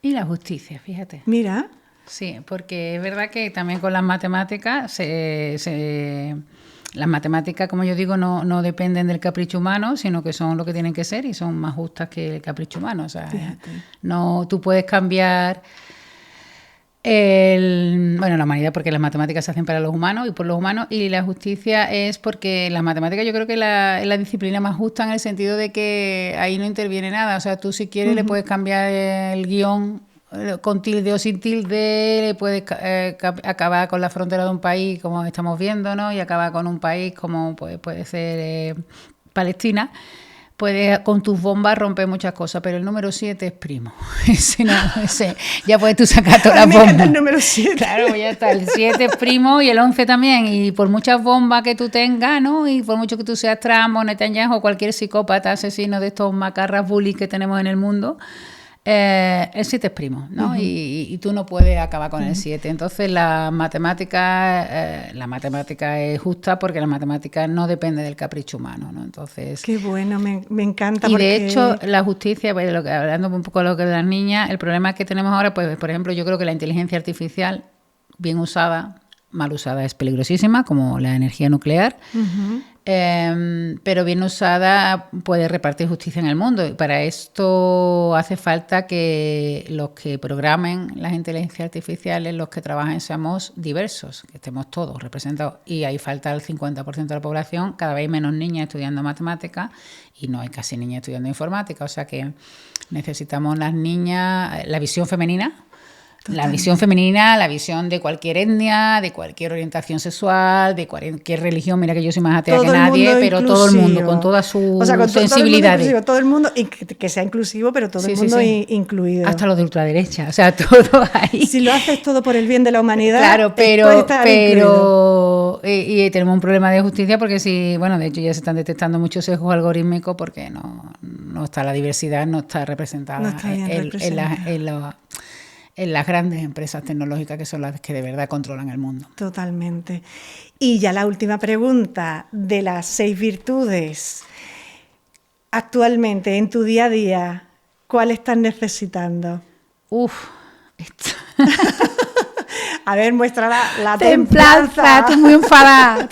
[SPEAKER 2] Y la justicia, fíjate.
[SPEAKER 1] Mira.
[SPEAKER 2] Sí, porque es verdad que también con las matemáticas las matemáticas, como yo digo, no dependen del capricho humano, sino que son lo que tienen que ser y son más justas que el capricho humano. O sea, no, tú puedes cambiar la humanidad, porque las matemáticas se hacen para los humanos y por los humanos, y la justicia es porque las matemáticas yo creo que es la disciplina más justa en el sentido de que ahí no interviene nada. O sea, tú si quieres le puedes cambiar el guión con tilde o sin tilde, le puedes acabar con la frontera de un país como estamos viendo, ¿no? Y acabar con un país como puede ser Palestina. Puedes con tus bombas romper muchas cosas, pero el número 7 es primo. Ese ya puedes tú sacar todas las bombas.
[SPEAKER 1] El número 7.
[SPEAKER 2] Claro, ya está. El 7 es primo y el 11 también. Y por muchas bombas que tú tengas, ¿no? Y por mucho que tú seas Trump o Netanyahu o cualquier psicópata asesino de estos macarras bullies que tenemos en el mundo, el 7 es primo, ¿no? Y tú no puedes acabar con el 7. Entonces la matemática es justa porque la matemática no depende del capricho humano, ¿no? Entonces,
[SPEAKER 1] qué bueno, me encanta.
[SPEAKER 2] Y de hecho la justicia, pues, hablando un poco de lo que de las niñas, el problema que tenemos ahora, pues por ejemplo, yo creo que la inteligencia artificial bien usada, mal usada es peligrosísima, como la energía nuclear. Pero bien usada puede repartir justicia en el mundo, y para esto hace falta que los que programen las inteligencias artificiales, los que trabajen, seamos diversos, que estemos todos representados, y ahí falta el 50% de la población, cada vez menos niñas estudiando matemáticas y no hay casi niñas estudiando informática, o sea que necesitamos las niñas, la visión femenina. Totalmente. La visión femenina, la visión de cualquier etnia, de cualquier orientación sexual, de cualquier religión. Mira que yo soy más atea que nadie, pero inclusivo. Todo el mundo, con todas sus sensibilidades.
[SPEAKER 1] Todo el mundo, y que sea inclusivo, pero todo el mundo incluido.
[SPEAKER 2] Hasta los de ultraderecha, o sea, todo ahí.
[SPEAKER 1] Si lo haces todo por el bien de la humanidad,
[SPEAKER 2] claro, pero y tenemos un problema de justicia porque de hecho ya se están detectando muchos sesgos algorítmicos porque no está la diversidad, no está representada en las grandes empresas tecnológicas que son las que de verdad controlan el mundo.
[SPEAKER 1] Totalmente. Y ya la última pregunta, de las 6 virtudes, actualmente en tu día a día, ¿cuál estás necesitando? A ver, muestra la templanza.
[SPEAKER 2] Estoy muy enfadada.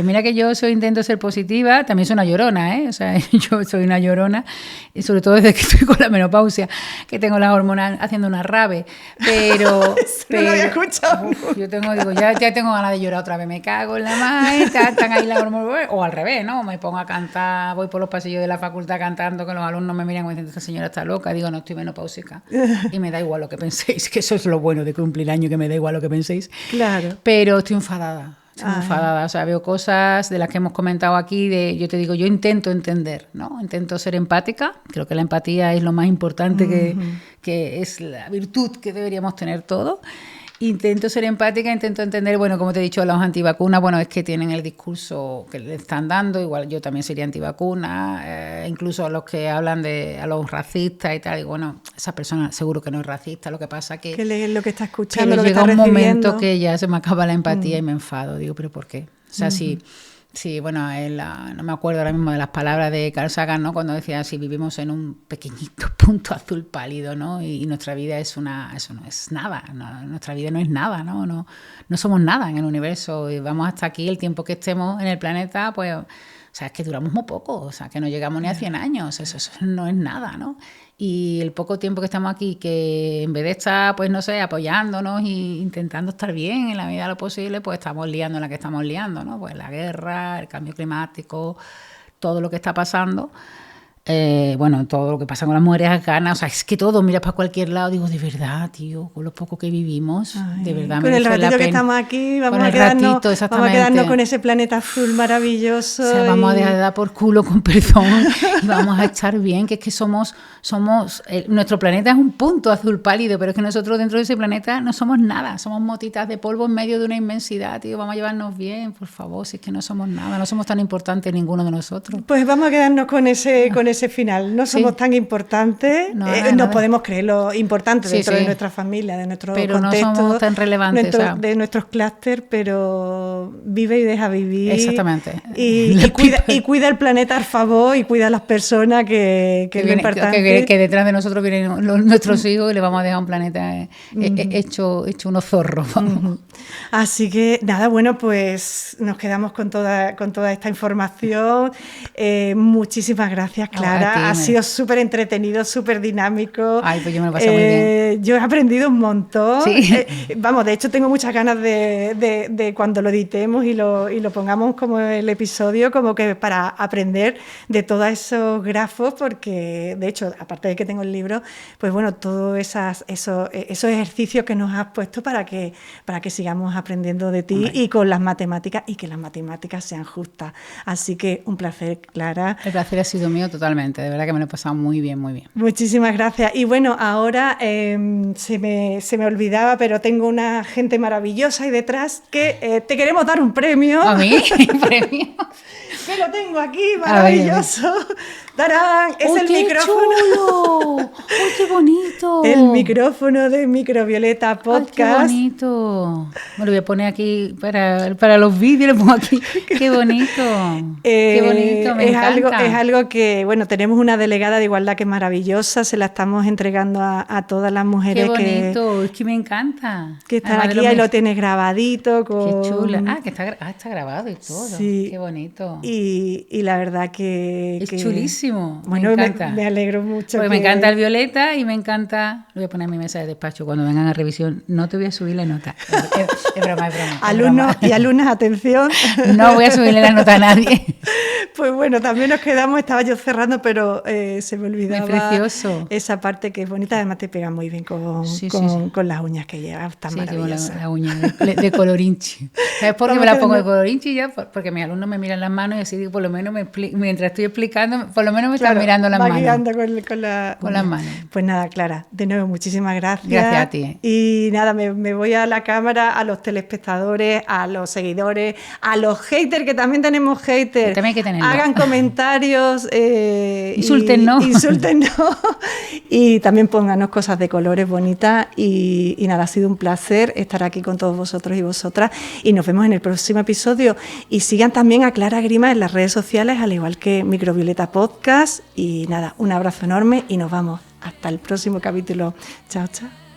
[SPEAKER 2] Mira que yo intento ser positiva, también soy una llorona, ¿eh? O sea, yo soy una llorona, y sobre todo desde que estoy con la menopausia, que tengo las hormonas haciendo una rave, pero...
[SPEAKER 1] no lo había escuchado.
[SPEAKER 2] Ya tengo ganas de llorar otra vez, me cago en la madre, están ahí las hormonas, o al revés, ¿no? Me pongo a cantar, voy por los pasillos de la facultad cantando, que los alumnos me miran y me dicen, esta señora está loca, digo, no, estoy menopáusica, y me da igual lo que penséis, que eso es lo bueno de cumplir año, que me da igual lo que penséis.
[SPEAKER 1] Claro.
[SPEAKER 2] Pero estoy enfadada. O sea, veo cosas de las que hemos comentado aquí, yo te digo, yo intento entender, ¿no? Intento ser empática, creo que la empatía es lo más importante, que es la virtud que deberíamos tener todos. Intento ser empática, intento entender, como te he dicho, los antivacunas, es que tienen el discurso que le están dando, igual yo también sería antivacuna, incluso los que hablan a los racistas y tal, y esa persona seguro que no es racista, lo que pasa que
[SPEAKER 1] es lo que está escuchando,
[SPEAKER 2] lo que llega un momento que ya se me acaba la empatía y me enfado, digo, ¿pero por qué? O sea, no me acuerdo ahora mismo de las palabras de Carl Sagan, ¿no? Cuando decía, si vivimos en un pequeñito punto azul pálido, ¿no? Y nuestra vida eso no es nada, nuestra vida no es nada, ¿no? No somos nada en el universo y vamos hasta aquí, el tiempo que estemos en el planeta, pues, o sea, es que duramos muy poco, o sea, que no llegamos ni a 100 años, eso no es nada, ¿no? Y el poco tiempo que estamos aquí, que en vez de estar, pues no sé, apoyándonos e intentando estar bien en la medida de lo posible, pues estamos liando en la que estamos liando, ¿no? Pues la guerra, el cambio climático, todo lo que está pasando. Todo lo que pasa con las mujeres afganas, o sea, es que todo, miras para cualquier lado, digo, de verdad, tío, con lo poco que vivimos, de verdad
[SPEAKER 1] con el ratito que estamos aquí, vamos a quedarnos con ese planeta azul maravilloso.
[SPEAKER 2] O sea, vamos a dejar de dar por culo, con perdón, y vamos a estar bien, que es que nuestro planeta es un punto azul pálido, pero es que nosotros dentro de ese planeta no somos nada, somos motitas de polvo en medio de una inmensidad, tío, vamos a llevarnos bien, por favor, si es que no somos nada, no somos tan importantes ninguno de nosotros.
[SPEAKER 1] Pues vamos a quedarnos con ese ese final. No somos tan importantes, nos podemos creer lo importante dentro de nuestra familia, de nuestro contexto,
[SPEAKER 2] no somos tan relevantes,
[SPEAKER 1] de nuestros clústeres, pero vive y deja vivir.
[SPEAKER 2] Exactamente.
[SPEAKER 1] Y cuida el planeta, por favor, y cuida a las personas, que es lo importante.
[SPEAKER 2] Que detrás de nosotros vienen nuestros hijos y les vamos a dejar un planeta hecho unos zorros.
[SPEAKER 1] Así que nada, bueno, pues nos quedamos con toda esta información. Muchísimas gracias, Clara. Ha sido súper entretenido, súper dinámico.
[SPEAKER 2] Ay, pues yo me lo pasé muy bien.
[SPEAKER 1] Yo he aprendido un montón.
[SPEAKER 2] ¿Sí?
[SPEAKER 1] Vamos, de hecho tengo muchas ganas de cuando lo editemos y lo pongamos como el episodio, como que para aprender de todos esos grafos, porque de hecho, aparte de que tengo el libro, pues bueno, todos esos ejercicios que nos has puesto para que sigamos aprendiendo de ti y con las matemáticas, y que las matemáticas sean justas. Así que un placer, Clara.
[SPEAKER 2] El placer ha sido mío totalmente, de verdad que me lo he pasado muy bien, muy bien.
[SPEAKER 1] Muchísimas gracias. Y bueno, ahora se me olvidaba, pero tengo una gente maravillosa ahí detrás que te queremos dar un premio.
[SPEAKER 2] ¿A mí? ¿Premio?
[SPEAKER 1] Que lo tengo aquí, maravilloso. ¡Tarán! Es el micrófono.
[SPEAKER 2] ¡Chulo! ¡Uy, qué bonito!
[SPEAKER 1] El micrófono de Microvioleta Podcast.
[SPEAKER 2] ¡Ay, qué bonito! Me lo voy a poner aquí para los vídeos, lo pongo aquí. ¡Qué bonito! ¡Qué bonito! Me encanta.
[SPEAKER 1] Es algo que, bueno, tenemos una delegada de igualdad que es maravillosa, se la estamos entregando a todas las mujeres.
[SPEAKER 2] ¡Qué bonito! Es que me encanta.
[SPEAKER 1] Que están aquí, ahí lo tienes grabadito.
[SPEAKER 2] ¡Qué chula! Que está grabado y todo. Sí. ¡Qué bonito!
[SPEAKER 1] Y la verdad que...
[SPEAKER 2] Es chulísimo.
[SPEAKER 1] Bueno,
[SPEAKER 2] me encanta.
[SPEAKER 1] Me alegro mucho.
[SPEAKER 2] Porque me encanta el violeta y me encanta... Lo voy a poner en mi mesa de despacho cuando vengan a revisión. No te voy a subir la nota. Es broma.
[SPEAKER 1] Alumnos y alumnas, atención.
[SPEAKER 2] No voy a subirle la nota a nadie.
[SPEAKER 1] Pues bueno, también nos quedamos, estaba yo cerrando, pero se me olvidaba.
[SPEAKER 2] Es precioso.
[SPEAKER 1] Esa parte que es bonita, además te pega muy bien con las uñas que llevas, tan maravillosas.
[SPEAKER 2] La uña de colorinchi. ¿Sabes por qué me la pongo de colorinchi ya? Porque mis alumnos me miran las manos y así digo, por lo menos mientras estoy explicando, por lo menos me están mirando las manos.
[SPEAKER 1] Guiando con
[SPEAKER 2] las manos.
[SPEAKER 1] Pues nada, Clara, de nuevo, muchísimas gracias.
[SPEAKER 2] Gracias a ti.
[SPEAKER 1] Y nada, me voy a la cámara, a los telespectadores, a los seguidores, a los haters, que también tenemos haters.
[SPEAKER 2] Que también hay que tenerlo.
[SPEAKER 1] Hagan comentarios.
[SPEAKER 2] Insúltennos.
[SPEAKER 1] Y también pónganos cosas de colores bonitas. Y nada, ha sido un placer estar aquí con todos vosotros y vosotras. Y nos vemos en el próximo episodio. Y sigan también a Clara Grima en las redes sociales, al igual que Microvioleta Podcast. Y nada, un abrazo enorme y nos vamos hasta el próximo capítulo. Chao, chao.